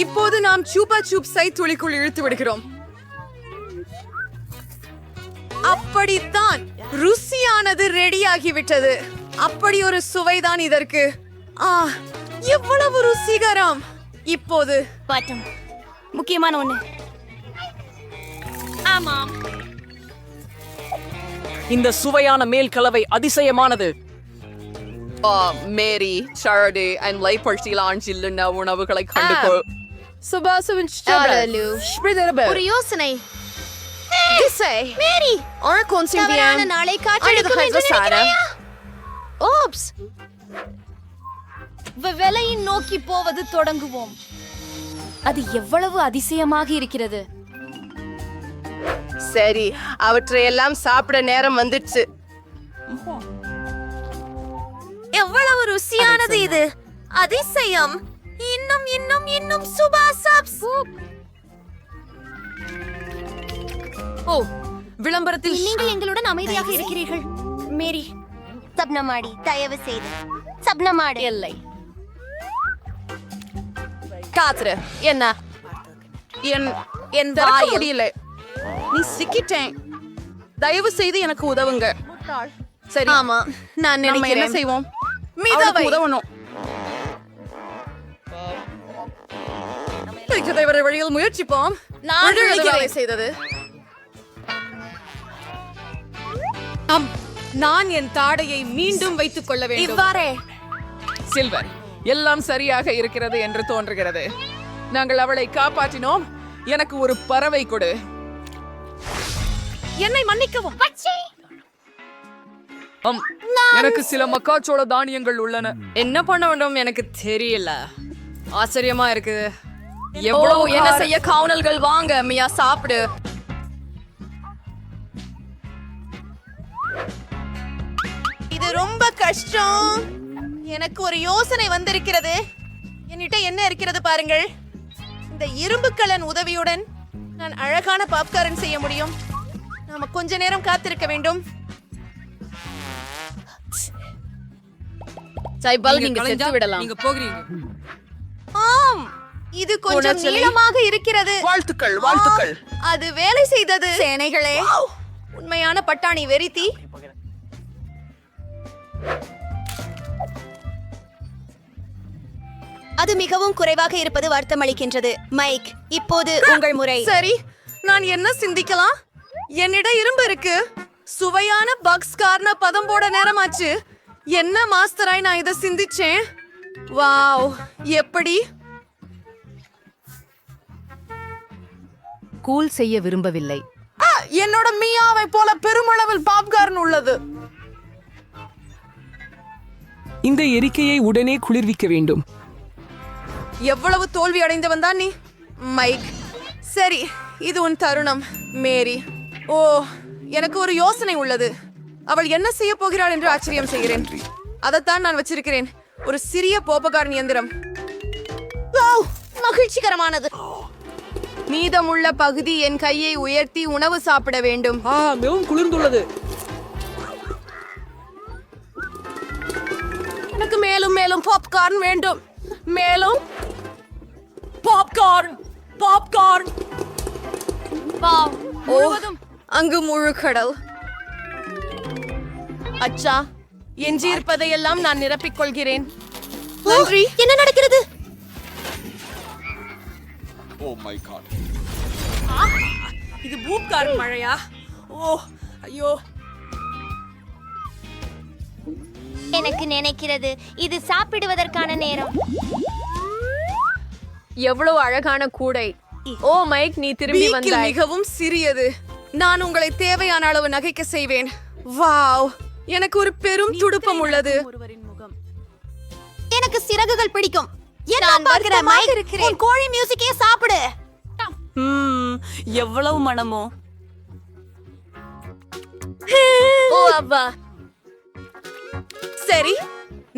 இப்போது நாம் சூப்பா சூப்ஸை துளிக்குள் இழுத்து விடுகிறோம். அப்படித்தான், ருசியானது ரெடி ஆகிவிட்டது. அப்படி ஒரு சுவைதான் இதற்கு. எவ்வளவு ருசிகரம். இப்போது பாட்டம் முக்கியமான ஒண்ணு. ஆமாம், இந்த சுவையான மேல் கலவை அதிசயமானது. மேரி, ஷாரடே and லைப்பர்சிலான் சில்லுன உணவுகளை கண்டுகோ. ஒரு யோசனை. மேரி, தவறான நாளை காற்றடிக்கும் என்று நினைக்கிறாயா? ஓப்ஸ். விலையை நோக்கி போவது தொடங்குவோம். அது எவ்வளவு அதிசயமாக இருக்கிறது. சரி, அவற்றையெல்லாம் சாப்பிட நேரம் வந்துடுச்சு. எவ்வளவு ருசியானது இது! அதிசயம்! இன்னும் இன்னும் இன்னும் சுபா சப்ஸ்! ஓ, விளம்பரத்தில் நீங்கள் எங்களுடன் அமைதியாக இருக்கிறீர்கள். மேரி, சப்னமாடி, தயவு செய்து சப்னமாடி. இல்லை. காத்துரு. என்ன? என் வாயில் முடியல. நீ சிக்கிட்டேன். தயவு செய்து எனக்கு உதவுங்க. சரி. ஆமா, நான் நம்ம என்ன நினைக்கிறேன். செய்வோம்? மிதவை. உதவணும். வழியில் முயற்சிப்போம். நான் வேலை நினைக்கிறேன். செய்தது. நான் என் தாடையை மீண்டும் வைத்துக் கொள்ள வேண்டும். இவ்வாறே சில்வர், எல்லாம் சரியாக இருக்கிறது என்று தோன்றுகிறது. நாங்கள் அவளை காப்பாற்றினோம். எனக்கு ஒரு பறவை கொடு. என்னை மன்னிக்கவும். எனக்கு சில மக்காச்சோள தானியங்கள் உள்ளன. என்ன பண்ண வேண்டும் எனக்கு தெரியல. ஆச்சரியமா இருக்குது. எவ்வளவு என்ன செய்ய காவலர்கள் வாங்க மியா சாப்பிடு. இது ரொம்ப கஷ்டம். எனக்கு ஒரு யோசனை வந்திருக்கிறது. என்னிட்ட என்ன இருக்கிறது பாருங்கள். இந்த இரும்புக்கலன் உதவியுடன் நான் அழகான பாப்கார்ன் செய்ய முடியும். நாம கொஞ்ச நேரம் காத்திருக்க வேண்டும். நீங்க செத்து விடலாம். நீங்க போகிறீங்க. ஆம், இது கொஞ்சம் நீளமாக இருக்கிறது. வாழ்த்துக்கள், வாழ்த்துக்கள். அது வேலை செய்தது. சேனைகளே, உண்மையான பட்டாணி வெறித்தி. அது மிகவும் குறைவாக இருப்பது வருத்தமளிக்கின்றது. மைக், இப்போது உங்கள் முறை. சரி, நான் என்ன சிந்திக்கலாம்? என்னிடம் இரும்பு இருக்கு. சுவையான பக்ஸ் கார்ன பதம் போட நேரமாச்சு. என்ன மாஸ்டராய் நான் இதை சிந்திச்சேன். வாவ், எப்படி? கூல் செய்ய விரும்பவில்லை. என்னோட மியாவை போல பெருமளவில் பாப்கார்ன் உள்ளது. இந்த எரிக்கையை உடனே குளிர்விக்க வேண்டும். எவ்வளவு தோல்வி அடைந்தவன் தான் நீ, மைக். சரி, இது உன் தருணம், மேரி. ஓ, எனக்கு ஒரு யோசனை உள்ளது. அவள் என்ன செய்ய போகிறாள் என்று ஆச்சரியம் செய்கிறேன். அதைத்தான் நான் வச்சிருக்கிறேன். ஒரு சிறிய போப்பகார்ன் இயந்திரம். மகிழ்ச்சிகரமானது. மீதமுள்ள பகுதி என் கையை உயர்த்தி உணவு சாப்பிட வேண்டும். மிகவும் குளிர்ந்துள்ளது. எனக்கு மேலும் மேலும் பாப்கார்ன் வேண்டும். மேலும் பாப்கார்ன், பாப்கார்ன். ஓ, அங்கு முழு கடல். அச்சா, எஞ்சியிருப்பதையெல்லாம் நான் நிரப்பிக் கொள்கிறேன். நன்றி. என்ன நடக்கிறது? இது பூப்கார்ன் மழையா? ஓ, ஐயோ. எனக்கு நினைக்கிறது இது சாப்பிடுவதற்கான நேரம். எவ்வளவு அழகான கூடை. ஓ மைக், நீ திரும்பி பீக்கில் வந்தாய். மிகவும் சிறியது. நான் உங்களை தேவையான அளவு நகைக்க செய்வேன். வாவ், எனக்கு ஒரு பெரும் துடுப்பம் உள்ளது. எனக்கு சிறகுகள் பிடிக்கும். என்ன பார்க்கிற மைக்? உன் கோழி மியூசிக்கே சாப்பிடு. எவ்வளவு மனமோ. ஓ அப்பா. சரி,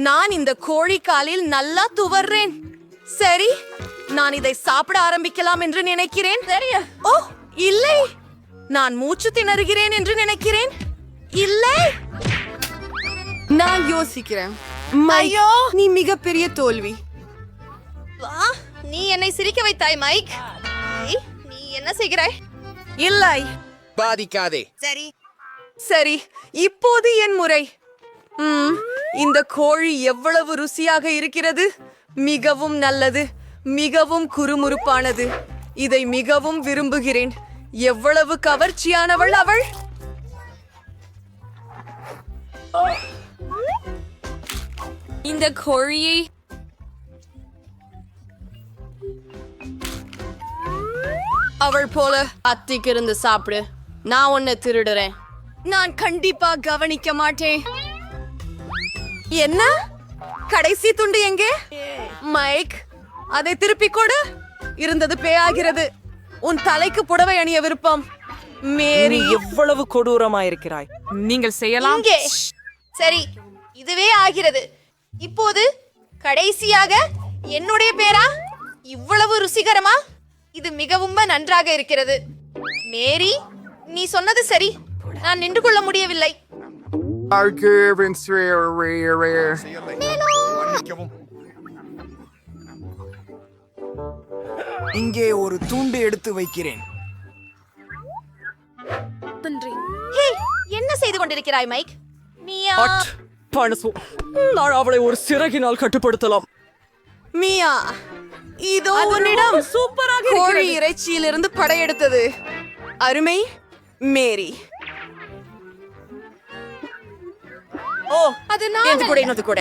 நான் இந்த கோழி காலில் நல்லா துவர்றேன். சரி, நான் இதை சாப்பிட ஆரம்பிக்கலாம் என்று நினைக்கிறேன். ஓ, இல்லை, நான் மூச்சு திணறுகிறேன் என்று நினைக்கிறேன். இல்லை, நான் யோசிக்கிறேன். ஐயோ, நீ மிகப்பெரிய தோல்வி. நீ என்னை சிரிக்க வைத்தாய் மைக். நீ என்ன செய்கிறாய்? இல்லை. பாதிக்காதே. சரி, சரி, இப்போது என் முறை. இந்த கோழி எவ்வளவு ருசியாக இருக்கிறது. மிகவும் நல்லது, மிகவும் குறுமுறுப்பானது. இதை மிகவும் விரும்புகிறேன். எவ்வளவு கவர்ச்சியானவள் அவள். இந்த கோழியை அவள் போல அத்திக்கு இருந்து சாப்பிடு. நான் உன்னை திருடுறேன். நான் கண்டிப்பா கவனிக்க மாட்டேன். என்ன? கடைசி துண்டு எங்கே? மைக், அதை திருப்பிக் கொடு. இருந்தது பேயாகிறது. உன் தலைக்கு புடவை அணிய விருப்பம். மேரி எவ்வளவு கொடூரமாயிருக்கிறாய். நீங்கள் செய்யலாம். இங்கே சரி, இதுவே ஆகிறது. இப்போது கடைசியாக என்னுடைய பேரா? இவ்வளவு ருசிகரமா? இது மிகவும் நன்றாக இருக்கிறது. மேரி, நீ சொன்னது சரி. நான் நின்று கொள்ள முடியவில்லை. இங்கே ஒரு துண்டு எடுத்து வைக்கிறேன். ஹே, என்ன செய்து கொண்டிருக்கிறாய் மைக்? மியா, நான் அவளை ஒரு சிறகினால் கட்டுப்படுத்தலாம். மியா, இதோ உன்னிடம் சூப்பராக கோழி இறைச்சியிலிருந்து படையெடுத்தது. அருமை மேரி. ஓ, அது நான் இது கூட இன்னொரு கூட.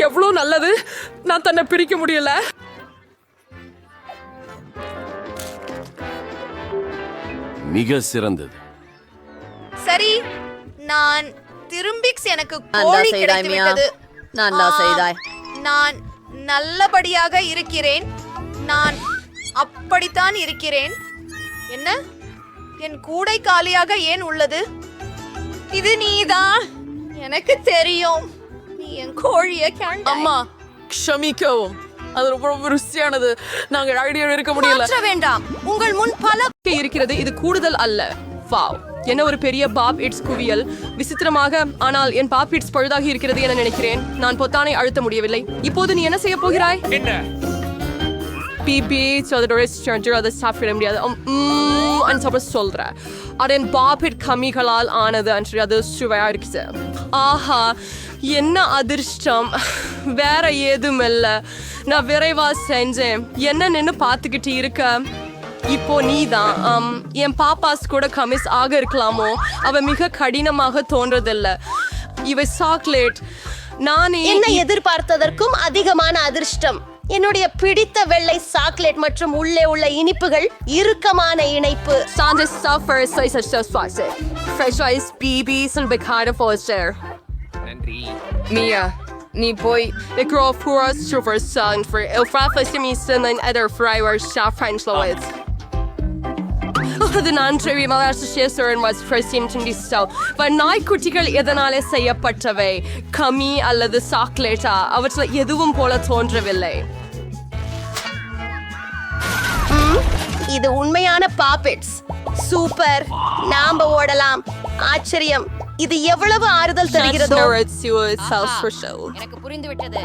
எவ்வளவு நல்லது. நான் தன்னை பிரிக்க முடியல. மிக சிறந்தது. சரி, நான் திரும்பிக்ஸ் எனக்கு கோழி கிடைத்துவிட்டது. நான் நல்லபடியாக இருக்கிறேன். நான் அப்படித்தான் இருக்கிறேன். என்ன, என் கூடை காலியாக ஏன் உள்ளது? இது நீதான். எனக்கு தெரியும், நீ என் கோழியை அம்மா க்ஷமிக்கவும், அது ரொம்ப ருசியானது. நாங்கள் ஐடியா இருக்க முடியல. மாற்ற வேண்டாம், உங்கள் முன் பல இருக்கிறது. இது கூடுதல் அல்ல. வாவ், என்ன ஒரு பெரிய பாப் இட்ஸ் குவியல். விசித்திரமாக, ஆனால் என் பாப் இட்ஸ் பழுதாகி இருக்கிறது என நினைக்கிறேன். நான் பொத்தானை அழுத்த முடியவில்லை. இப்போது நீ என்ன செய்ய போகிறாய்? பிபி அதை சாப்பிட முடியாது. சொல்றேன், அதன் பாபிட் கம்மிகளால் ஆனது அன்று. அது சுவையா இருக்குது. ஆஹா, என்ன அதிர்ஷ்டம். வேற ஏதும் இல்ல. நான் விரைவா செஞ்சேன். என்ன நின்னு பார்த்துக்கிட்டு இருக்க? இப்போ நீதான். என் பாப்பாஸ் கூட கமிஸ் ஆக இருக்கலாமோ? அவ மிக கடினமாக தோன்றதில்லை. இவ சாக்லேட். நானே என்ன எதிர்பார்த்ததற்கும் அதிகமான அதிர்ஷ்டம். என்னுடைய பிடித்த வெள்ளை சாக்லேட் மற்றும் உள்ளே உள்ள இனிப்புகள் இறுக்கமான இணைப்பு. மியா, நீ போய் நாய்க்குட்டிகள் எதனாலே செய்யப்பட்டவை? கமி அல்லது சாக்லேட்டா? அவற்றில் எதுவும் போல தோன்றவில்லை. இது உண்மையான பாப்பெட்ஸ். சூப்பர், நாம ஓடலாம். ஆச்சரியம், இது எவ்வளவு ஆறுதல் தருகிறதோ. எனக்கு புரிந்துவிட்டது.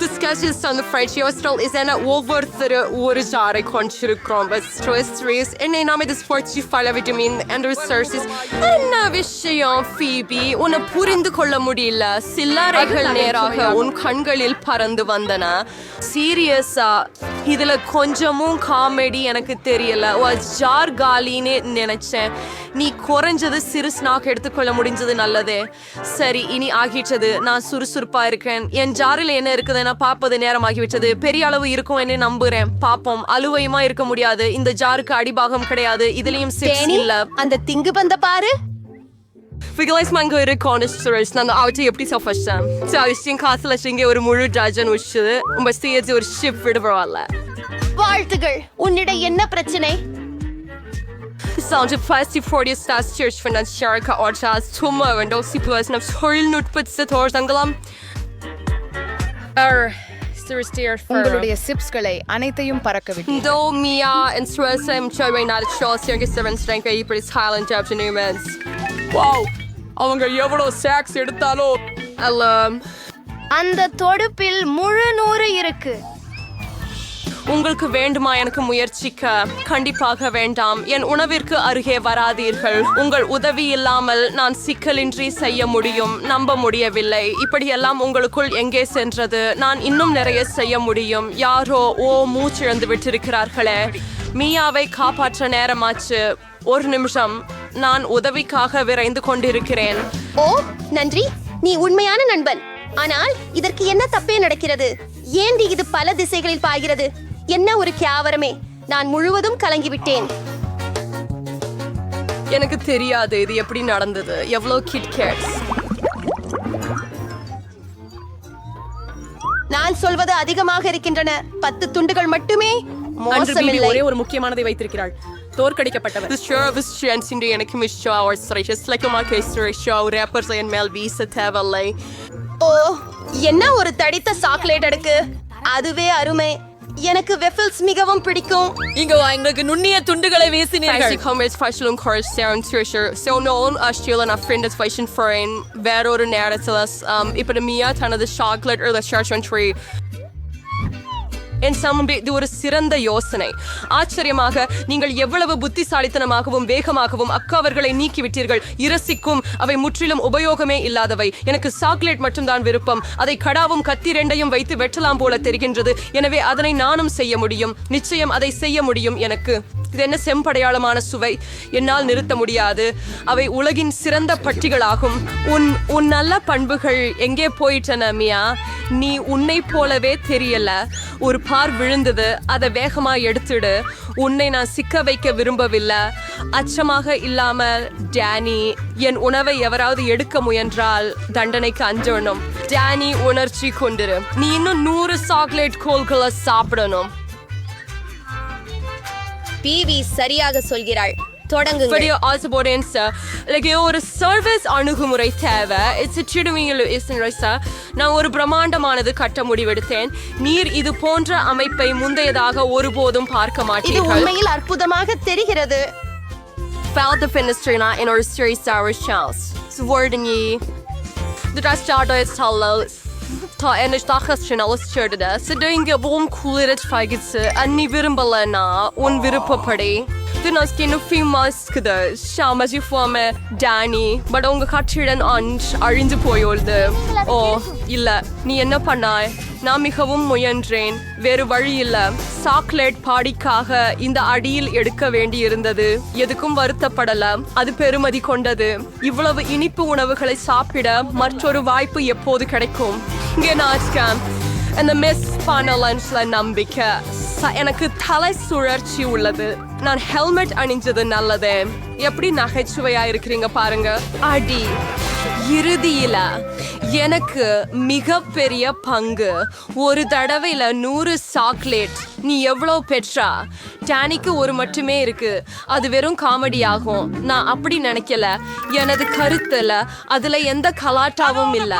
Discussions on the French Hostel is an ஒவ்வொருத்தரு ஒரு ஜாரை கொண்டிருக்கிறோம். ஸ்ட்ரெஸ் என்னை நாம இது sports follow vitamin and resources. என்ன விஷயம் ஃபீபி? உன்னை புரிந்து கொள்ள முடியல. சில்லறைகள் நேராக உன் கண்களில் பறந்து வந்தன. சீரியஸா, இதுல கொஞ்சமும் காமெடி எனக்கு தெரியல. ஜார் காலின்னு நினைச்சேன். நீ குறைஞ்சது சிறு ஸ்நாக் எடுத்துக்கொள்ள முடிஞ்சது நல்லதே. சரி, இனி ஆகிட்டது. நான் சுறுசுறுப்பா இருக்கேன். என் ஜாரில் என்ன இருக்குது நான் பார்ப்பது நேரமாகிவிட்டது. பெரிய அளவு இருக்கும் என்று நம்புறேன். பாப்போம். அலுவையுமா இருக்க முடியாது. இந்த ஜாருக்கு அடிபாகம் கிடையாது. இதுலயும் சிப்ஸ் இல்ல. அந்த திங்கு பந்த பாரு. Figurez mango reconnaissance. நான் அவற்றை எப்படி சஃபஷன் சாவிஸ்டின் காசுல இங்கே ஒரு முழு டஜன் உஷது. உங்க சேர்த்து ஒரு ஷிப் விடுவாள்ல. வாழ்த்துகள். உன்னிடம் என்ன பிரச்சனை? Sound of Fasti 40 Stars Church Finansiarka Orchas Tumor und auch die Person auf Heulenutputze Torsangalam. உங்களுடைய சிப்ஸ்களை அனைத்தையும் பறக்க விட்டு Do Mia and Stressem Cherry Not Shows Young Seven Strength April Highland Afternoons. Wow! அவங்க எவ்வளவு சாக்ஸ் எடுத்தாலோ அந்த தொடுப்பில் முழு 100 இருக்கு. உங்களுக்கு வேண்டுமா எனக்கு முயற்சிக்க? கண்டிப்பாக வேண்டாம். என் உணவிற்கு அருகே வராதீர்கள். உங்கள் உதவி இல்லாமல் நான் சிக்கலின்றி செய்ய முடியும். நம்ப முடியவில்லை. இப்படியெல்லாம் உங்களுக்குள் எங்கே சென்றது? நான் இன்னும் நிறைய செய்ய முடியும். யாரோ மூச்சிழந்து விட்டிருக்கிறார்களே. மியாவை காப்பாற்ற நேரமாச்சு. ஒரு நிமிஷம். நான் உதவிக்காக விரைந்து கொண்டிருக்கிறேன். ஓ, நன்றி. நீ உண்மையான நண்பன். ஆனால் இதற்கு என்ன தப்பே நடக்கிறது? ஏண்டி இது பல திசைகளில் பாய்கிறது? என்ன ஒரு கேவலமே. நான் முழுவதும் கலங்கிவிட்டேன். எனக்கு தெரியாது இது எப்படி நடந்தது. எவ்வளவு கிட்கேட்ஸ். நான் நான் சொல்வது அதிகமாக இருக்கின்றன. 10 துண்டுகள் மட்டுமே. மோசமில்லை. ஒரே ஒரு முக்கியமானதை வைத்திருக்கிறாள். தோற்கடிக்கப்பட்டவர். The show was chance into எனக்கு மிஷோ அவர் ஸ்ட்ரைச்சஸ் லைக் மா கேஸ்டர் ஷோ ரேப்பர்ஸ் அண்ட் மெல் வீச தேவலை. ஓ, என்ன ஒரு தடித்த சாக்லேட் அடுக்கு. அதுவே அருமை. எனக்கு வெஃபில்ஸ் மிகவும் பிடிக்கும். இங்க வா, எங்களுக்கு நுண்ணிய துண்டுகளை வீசினீர்கள். Fancy comments fashion course sound treasure. So known as Sheila and friend is fashion foreign. வேறொரு நேரத்துல இப்ப மியா தனது chocolate or the church on tree. என் சமம்பே இது ஒரு சிறந்த யோசனை. ஆச்சரியமாக நீங்கள் எவ்வளவு புத்திசாலித்தனமாகவும் வேகமாகவும் அக்காவர்களை நீக்கிவிட்டீர்கள். இரசிக்கும் அவை முற்றிலும் உபயோகமே இல்லாதவை. எனக்கு சாக்லேட் மட்டும்தான் விருப்பம். அதை கடாவும் கத்தி ரெண்டையும் வைத்து வெட்டலாம் போல தெரிகின்றது. எனவே அதனை நானும் செய்ய முடியும். நிச்சயம் அதை செய்ய முடியும். எனக்கு இது என்ன செம்படையாளமான சுவை. என்னால் நிறுத்த முடியாது. அவை உலகின் சிறந்த பட்டிகளாகும். உன் நல்ல பண்புகள் எங்கே போயிட்டன மியா? நீ உன்னை போலவே தெரியல. ஒரு பார் விழுந்தது, அதை வேகமா எடுத்துடு. உன்னை நான் சிக்க வைக்க விரும்பவில்லை. அச்சமாக இல்லாமல் டேனி, என் உணவை எவராவது எடுக்க முயன்றால் தண்டனைக்கு அஞ்சணும். டேனி, உணர்ச்சி கொண்டிரு. நீ இன்னும் 100 சாக்லேட் கோல்களை சாப்பிடணும். பிவி சரியாக சொல்கிறாள். தொடங்குங்க. ஒரு சர்வீஸ் அணுகுமுறை தேவை. நான் ஒரு பிரம்மாண்டமானது கட்ட முடிவெடுத்தேன். நீர் இது போன்ற அமைப்பை முந்தையதாக ஒருபோதும் பார்க்க இது மாட்டீர்கள். உண்மையில் அற்புதமாக தெரிகிறது. Felt the fenestrina in our series sour shells. Swordeni. The rest are the tallel. Ta en stachas channelis cherdada. So doing a bomb cool it faggots and ni virumbala un viruppapadi. Du nas kinu fimaskda shamaji forme Danny but unga kattidan anj arinju poyoldu. Oh illa nee enna pannai? நான் மிகவும் முயன்றேன். வேறு வழி இல்ல. சாக்லேட் பாடிக்காக இந்த அடியில் எடுக்க வேண்டி இருந்தது. எதுக்கும் வருத்தப்படல. அது பெருமதி கொண்டது. இவ்வளவு இனிப்பு உணவுகளை சாப்பிட மற்றொரு வாய்ப்பு எப்போது கிடைக்கும்? இங்கே நாட்கம் அந்த மிஸ் பண்ண லஞ்ச்ல நம்பிக்கை. எனக்கு தலை சுழற்சி உள்ளது. நான் ஹெல்மெட் அணிஞ்சது நல்லது. எப்படி நகைச்சுவையா இருக்கிறீங்க பாருங்க. அடி இறுதியில எனக்கு மிகப்பெரிய பங்கு. ஒரு தடவையில 100 சாக்லேட். நீ எவ்வளவு பெற்றா? டேனிக்கு ஒரு மட்டுமே இருக்கு. அது வெறும் காமெடி ஆகும். நான் அப்படி நினைக்கல. எனது கருத்துல அதுல எந்த கலாட்டாவும் இல்ல.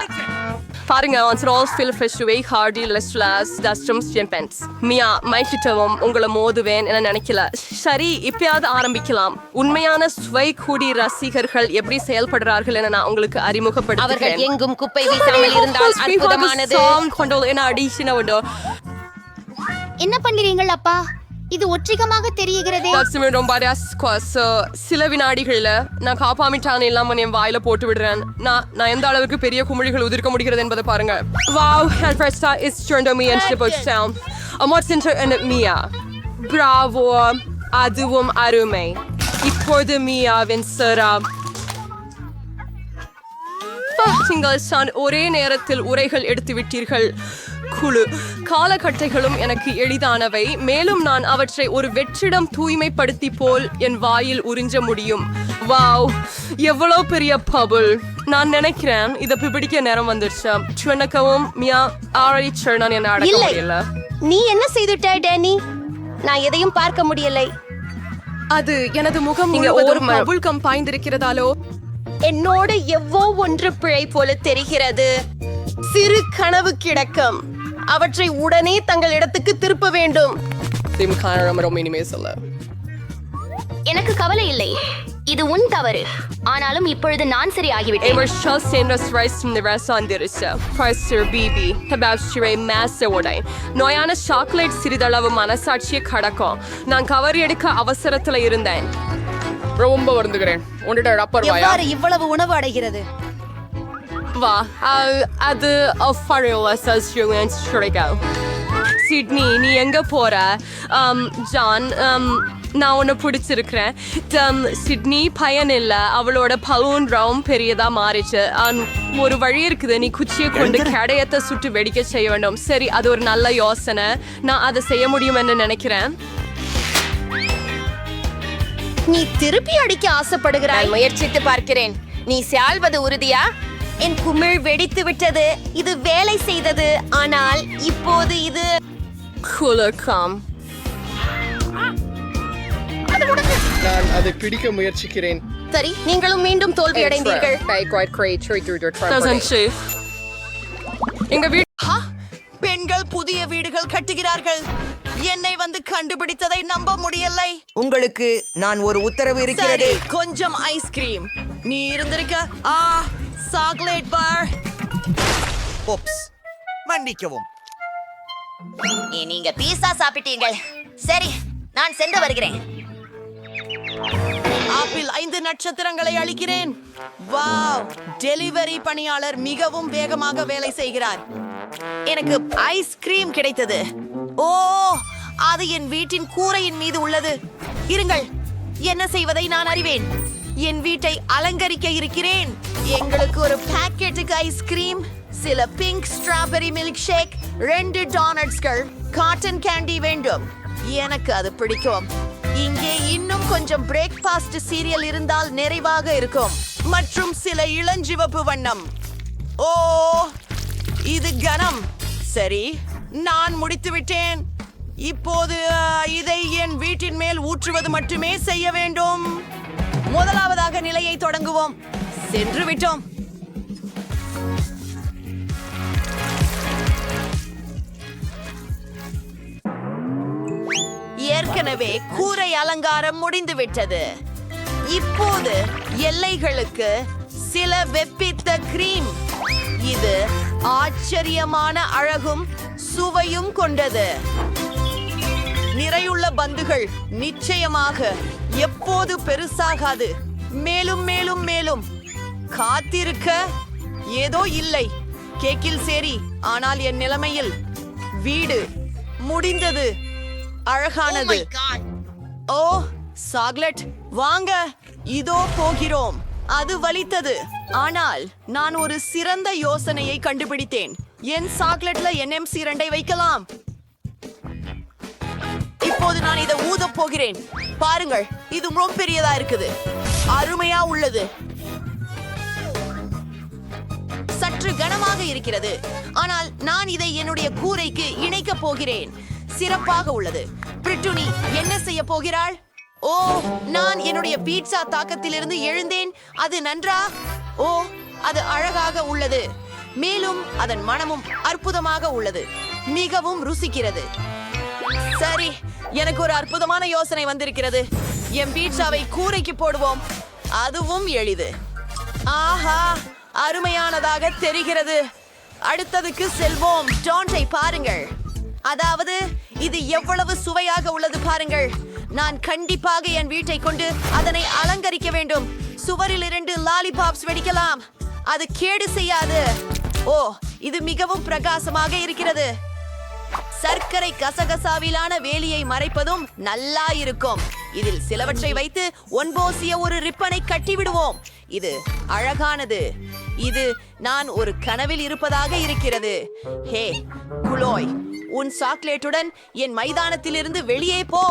பாருங்க, on rolls feel fresh way hardy less dustums champens. மியா மைக்கிட்டவும் உங்களை மோதுவேன் என நினைக்கல. சரி, இப்பயாவது ஆரம்பிக்கலாம். உண்மையான சுவை கூடி ரசிகர்கள் எப்படி செயல்படுறார்கள் என நான் உங்களுக்கு அறிமுகப்படுத்துகிறேன். அவர்கள் எங்கும் குப்பை வீசாமல் இருந்தால் அற்புதமானது. என்ன பண்ணுறீங்கள் அப்பா? இது ஒற்றிகமாக தெரிகிறதே. சில வினாடிகள்ல நான் காப்பாமிட்டான் இல்லாம என் வாயில போட்டு விடுறேன். நான் எந்த அளவுக்கு பெரிய குமிழிகள் உதிர்க்க முடிகிறது என்பதை பாருங்க. Wow, Alfreda is turned on me and shipped down. What's into Mia? Bravo, அதுவும் அருமை. இப்போது மியாவின் சரா. நீங்கள் ஒரே நேரத்தில் உரைகள் எடுத்து விட்டீர்கள். குழு காலகட்டைகளும் எனக்கு எளிதானவை. மேலும் நான் அவற்றை ஒரு வெற்றிடம் தூய்மைப்படுத்தி போல் என் வாயில் உறிஞ்ச முடியும். வாவ், எவ்வளவு பெரிய பபுள். நான் நினைக்கிறேன் இதை பிடிக்க நேரம் வந்துருச்சு. சுவனக்கவும் மியா ஆரடிச்சு நான் என்ன அடக்க முடியல. நீ என்ன செய்துட்டாய் டேனி? நான் எதையும் பார்க்க முடியலை. அது எனது முகம் ஒரு பபுள் கம் பாய்ந்திருக்கிறதாலோ? என்னோடு எவ்வளோ ஒன்று பிழை போல தெரிகிறது. சிறு கனவு கிடக்கும். அவற்றை உடனே தங்கள் இடத்துக்கு திருப்ப வேண்டும். எனக்கு கவலை இல்லை. இது உன் தவறு. ஆனாலும் இப்பொழுது நான் சரி ஆகிவிட்டேன். நோயான சாக்லேட் சிறிதளவு மனசாட்சியை கடக்கும். நான் கவர் எடுக்க அவசரத்துல இருந்தேன். ரொம்ப வருந்துகிறேன். எவ்வாறு இவ்வளவு உணவு அடைகிறது? வா, அது சிட்னி, நீ எங்க போற? ஜான், நான் உன்னை பிடிச்சிருக்கிறேன். சிட்னி பயன் இல்ல. அவளோட பலூன் ரவுண்ட் பெரியதா மாறிச்சு. ஒரு வழி இருக்குது. நீ குச்சியை கொண்டு கடையத்தை சுட்டு வெடிக்க செய்ய வேண்டும். சரி, அது ஒரு நல்ல யோசனை. நான் அதை செய்ய முடியும் என்று நினைக்கிறேன். நீ திருப்பி அடிக்க ஆசைப்படுகிறாய். முயற்சித்து பார்க்கிறேன். நீ சால்வது உறுதியா? என் குமிழ் வெடித்து விட்டது. இது வேலை செய்தது, ஆனால் இப்போது இது குலக்கம். நான் அதை பிடிக்க முயற்சிக்கிறேன். சரி, நீங்களும் மீண்டும் தோல்வி அடைந்தீர்கள். எங்க வீட்டு பெண்கள் புதிய வீடுகள் கட்டுகிறார்கள். என்னை வந்து கண்டுபிடித்ததை நம்ப முடியலை. உங்களுக்கு நான் ஒரு உத்தரவு இருக்கிறது. சரி, கொஞ்சம் ஐஸ்கிரீம். நீ இருந்திருக்க. Chocolate bar. ஓப்ஸ், மன்னிக்கவும். நீங்க பீஸா சாப்பிட்டீர்கள். சரி, நான் சென்று வருகிறேன். ஆப்பிள் 5 நட்சத்திரங்களை அளிக்கிறேன். வாவ், டெலிவரி பணியாளர் மிகவும் வேகமாக வேலை செய்கிறார். எனக்கு ஐஸ்கிரீம் கிடைத்தது. ஓ, அது என் வீட்டின் கூரையின் மீது உள்ளது. இருங்கள், என்ன செய்வதை நான் அறிவேன். என் வீட்டை அலங்கரிக்க இருக்கிறேன். எங்களுக்கு ஒரு பாக்கெட்டுக்கு ஐஸ்கிரீம், சில பிங்க் ஸ்ட்ராபெரி மில்க் ஷேக், 2 டோனட்ஸ்கள், காட்டன் கேண்டி வேண்டும். எனக்கு அது பிடிக்கும். இங்கே இன்னும் கொஞ்சம் பிரேக்ஃபாஸ்ட் சீரியல் இருந்தால் நிறைவாக இருக்கும். மற்றும் சில இளஞ்சிவப்பு வண்ணம். ஓ, இது கனம். சரி, நான் முடித்து விட்டேன். இப்போது இதை என் வீட்டின் மேல் ஊற்றுவது மட்டுமே செய்ய வேண்டும். முதலாவதாக நிலையை தொடங்குவோம். சென்று விட்டோம். ஏற்கனவே கூரை அலங்காரம் முடிந்துவிட்டது. இப்போது எல்லைகளுக்கு சில வெப்பித்த கிரீம். இது ஆச்சரியமான அழகும் சுவையும் கொண்டது. நிறையுள்ள பந்துகள் நிச்சயமாக எப்போது பெருசாகாது. மேலும் மேலும் மேலும் காத்திருக்க ஏதோ இல்லை. கேக்கில் சரி, ஆனால் என் நிலைமையில் வீடு முடிந்தது. அழகானது. ஓ, சாக்லேட் வாங்க, இதோ போகிறோம். அது வலித்தது, ஆனால் நான் ஒரு சிறந்த யோசனையை கண்டுபிடித்தேன். என் சாக்லேட்ல NMC 2 வைக்கலாம். இப்போது நான் இதை ஊதப் போகிறேன். பாருங்கள், இது ரொம்ப பெரியதா இருக்குது. அருமையா உள்ளது. சற்று கனமாக இருக்கிறது, ஆனால் நான் இதை என்னுடைய கூரைக்கு இணைக்கப் போகிறேன். சிறப்பாக உள்ளது. பிரிட்டுனி என்ன செய்ய போகிறாள்? ஓ, நான் என்னுடைய பீட்சா தாக்கத்திலிருந்து எழுந்தேன். அது நன்றா? ஓ, அது அழகாக உள்ளது. மேலும் அதன் மனமும் அற்புதமாக உள்ளது. மிகவும் ருசிக்கிறது. சரி, எனக்கு ஒரு அற்புதமான யோசனை வந்திருக்கிறது. என் பீட்சாவை கூரைக்கு போடுவோம். அதுவும் எளிது. ஆஹா, அருமையானதாக தெரிகிறது. அடுத்ததுக்கு செல்வோம். டோன்ட்டை பாருங்கள். அதாவது இது எவ்வளவு சுவையாக உள்ளது பாருங்கள். நான் கண்டிப்பாக என் வீட்டை கொண்டு அதனை அலங்கரிக்க வேண்டும். சுவரில் 2 லாலிபாப்ஸ் வெடிக்கலாம். அது கேடு செய்யாது. ஓ, இது மிகவும் பிரகாசமாக இருக்கிறது. சர்க்கரை கசகசாவிலான வேலியை மறைப்பதும் நல்லா இருக்கும். இதில் சிலவற்றை வைத்து ஒன்போசிய ஒரு ரிப்பனை கட்டி விடுவோம். இது அழகானது. இது நான் ஒரு கனவில் இருப்பதாக இருக்கிறது. ஹே குலோய், உன் சாக்லேட்டுடன் என் மைதானத்திலிருந்து வெளியே போ.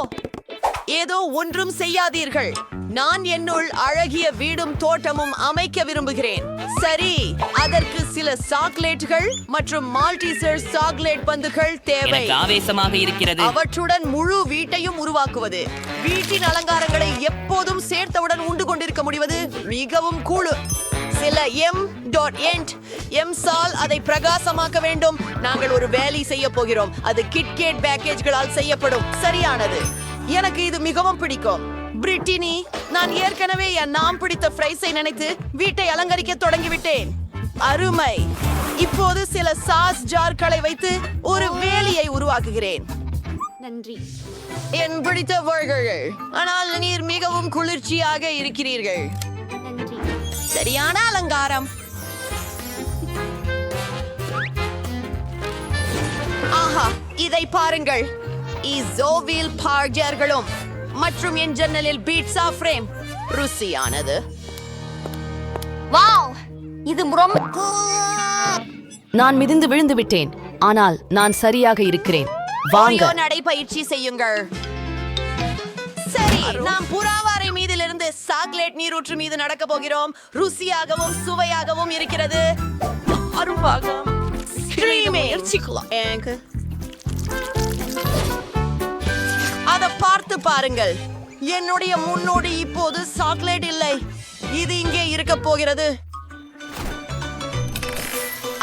ஏதோ ஒன்றும் செய்யாதீர்கள். நான் என்னுள் அழகிய வீடும் தோட்டமும் அமைக்க விரும்புகிறேன். சரி, அதற்கு சில சாக்லேட்டுகள் மற்றும் மால்டீசர் சாக்லேட் பந்துகள் தேவை. ஆவேசமாக இருக்கிறது. அவற்றுடன் முழு வீட்டையும் உருவாக்குவது. வீட்டின் அலங்காரங்களை எப்போதும் சேர்த்தவுடன் உண்டு கொண்டிருக்க முடிவது மிகவும் கூழு. சில எம்சால் அதை பிரகாசமாக்க வேண்டும். நாங்கள் ஒரு வேலை செய்ய போகிறோம். அது கிட்கேட் பேக்கேஜ்களால் செய்யப்படும். சரியானது. எனக்கு இது மிகவும் பிடிக்கும். பிரிட்டினி, நான் ஏற்கனவே என் நாம் பிடித்த ஃப்ரைஸை நினைத்து வீட்டை அலங்கரிக்க தொடங்கிவிட்டேன். அருமை. இப்போது சில சாஸ் ஜார்களை வைத்து ஒரு வேலியை உருவாக்குகிறேன். நன்றி. என் பிடித்தவர்கள், ஆனால் நீர் மிகவும் குளிர்ச்சியாக இருக்கிறீர்கள். நன்றி. சரியான அலங்காரம். ஆஹா, இதை பாருங்கள். இசோவில் பார்ஜர்களும் மற்றும் என் ஜன்னலில் பீட்சா ஃப்ரேம். ருசியானது. வாவ், இது ரொம்ப. நான் மிதிந்து விழுந்து விட்டேன், ஆனால் நான் சரியாக இருக்கிறேன். வாங்க, நடைபயிற்சி செய்யுங்கள். சரி, நாம் புறாவாரை மீதிலிருந்து சாக்லேட் நீரூற்று மீது நடக்க போகிறோம். ருசியாகவும் சுவையாகவும் இருக்கிறது. அரும்பாகம். அத பார்த்து பாருங்கள். என்னுடைய முன்னோடி இப்போது சாக்லேட் இல்லை. இது இங்கே இருக்க போகிறது.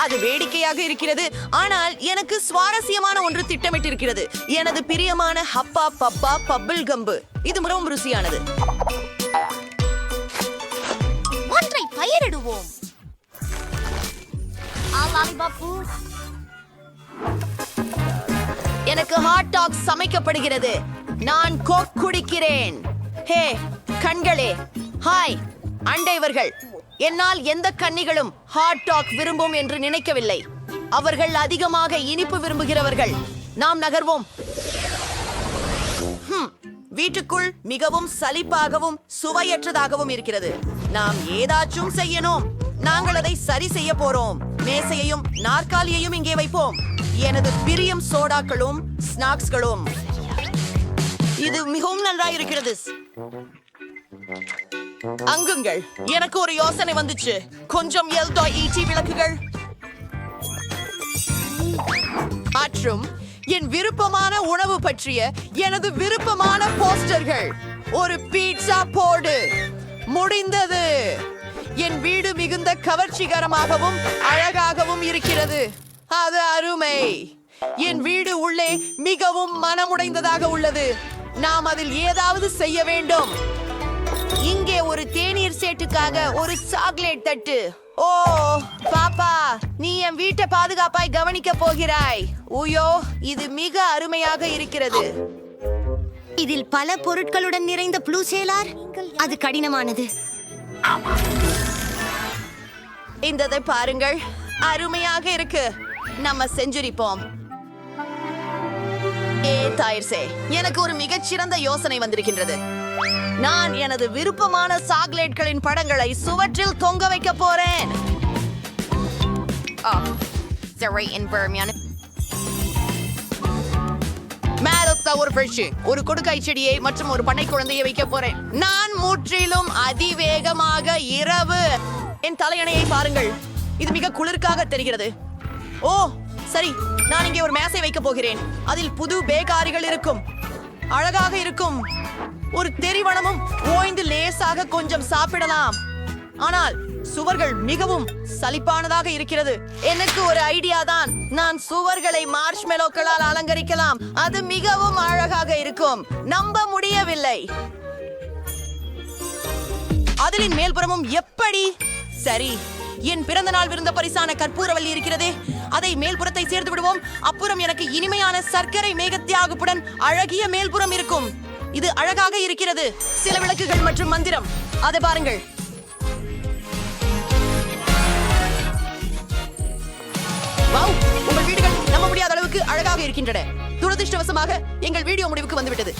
அது வேடிக்கையாக இருக்கிறது. ஆனால் எனக்கு சுவாரஸ்யமான ஒன்று திட்டமிட்டிருக்கிறது. எனது பிரியமான ஹப்பா பப்பா பப்பிள் கம்பு. இது மிகவும் ருசியானது. ஒன்றை பயிரிடுவோம். எனக்கு ஹாட் டாக் சமைக்கப்படுகிறது. நான் கோக் குடிக்கிறேன். ஹே கண்களே, ஹாய் அண்டைவர்கள். என்னால் எந்த கன்னிகளும் ஹாட் டாக் விரும்பும் என்று நினைக்கவில்லை. அவர்கள் அதிகமாக இனிப்பு விரும்புகிறவர்கள். நாம் நகர்வோம். வீட்டுக்குள் மிகவும் சலிப்பாகவும் சுவையற்றதாகவும் இருக்கிறது. நாம் ஏதாச்சும் செய்யணும். நாங்கள் அதை சரி செய்ய போறோம். மேசையையும் நாற்காலியையும் இங்கே வைப்போம். எனது பிரியம் சோடாக்களும் ஸ்நாக்ஸ்களும். இது மிகவும் நன்றாக இருக்கிறது. அங்குங்கள், எனக்கு ஒரு யோசனை வந்துச்சு. கொஞ்சம் எல்டாய்இடி விளக்குகள் மற்றும் என் விருப்பமான உணவு பற்றிய எனது விருப்பமான போஸ்டர்கள். ஒரு பீட்சா போடு. முடிந்தது. என் வீடு மிகுந்த கவர்ச்சிகரமாகவும் அழகாகவும் இருக்கிறது. அது அருமை. என் வீடு உள்ளே மிகவும் மனமுடைந்ததாக உள்ளது. நாம் அதில் ஏதாவது செய்ய வேண்டும். இங்கே ஒரு தேநீர் சேட்டுக்காக ஒரு சாக்லேட் தட்டு. ஓ பாப்பா, நீ என் வீட்டை பாதுகாப்பாய் கவனிக்க போகிறாய். உயோ, இது மிக அருமையாக இருக்கிறது. இதில் பல பொருட்களுடன் நிறைந்த ப்ளூ சேலார். அது கடினமானது. இந்ததை பாருங்கள், அருமையாக இருக்கு. நம்ம செஞ்சுரிப்போம். எனக்கு ஒரு மிகச்சிறந்த யோசனை வந்திருக்கின்றது. நான் எனது விருப்பமான சாக்லேட்களின் படங்களை சுவற்றில் தொங்க வைக்க போறேன். ஒரு கொடுக்காய் செடியை மற்றும் ஒரு பண்ணை குழந்தையை வைக்க போறேன். நான் முற்றிலும் அதிவேகமாக இரவு. என் தலையணையை பாருங்கள். இது மிக குளிர்காக தெரிகிறது. ஓ சரி, நான் இங்கே ஒரு மேசை வைக்க போகிறேன். அதில் புது பேக்காரிகள் இருக்கும். அழகாக இருக்கும். ஒரு தெரிவனமும் ஓய்ந்து லேசாக கொஞ்சம் சாப்பிடலாம். ஆனால் சுவர்கள் மிகவும் சலிப்பானதாக இருக்கிறது. எனக்கு ஒரு ஐடியா தான். நான் சுவர்களை மார்ஷ்மெலோக்களால் அலங்கரிக்கலாம். அது மிகவும் அழகாக இருக்கும். நம்ப முடியவில்லை. அதிலின் மேல்புறமும் எப்படி? சரி, என் பிறந்த நாள் விருந்த பரிசான கற்பூரவல்லி இருக்கிறதே, அதை மேல்புறத்தை சேர்த்து விடுவோம். அப்புறம் எனக்கு இனிமையான சர்க்கரை மேகத்தியாகுப்புடன் அழகிய மேல்புறம் இருக்கும். இது அழகாக இருக்கிறது. சில விளக்குகள் மற்றும் மந்திரம். அதை பாருங்கள். வாவ், உங்கள் வீடுகள் நம்ப முடியாத அளவுக்கு அழகாக இருக்கின்றன. துரதிர்ஷ்டவசமாக எங்கள் வீடியோ முடிவுக்கு வந்துவிட்டது.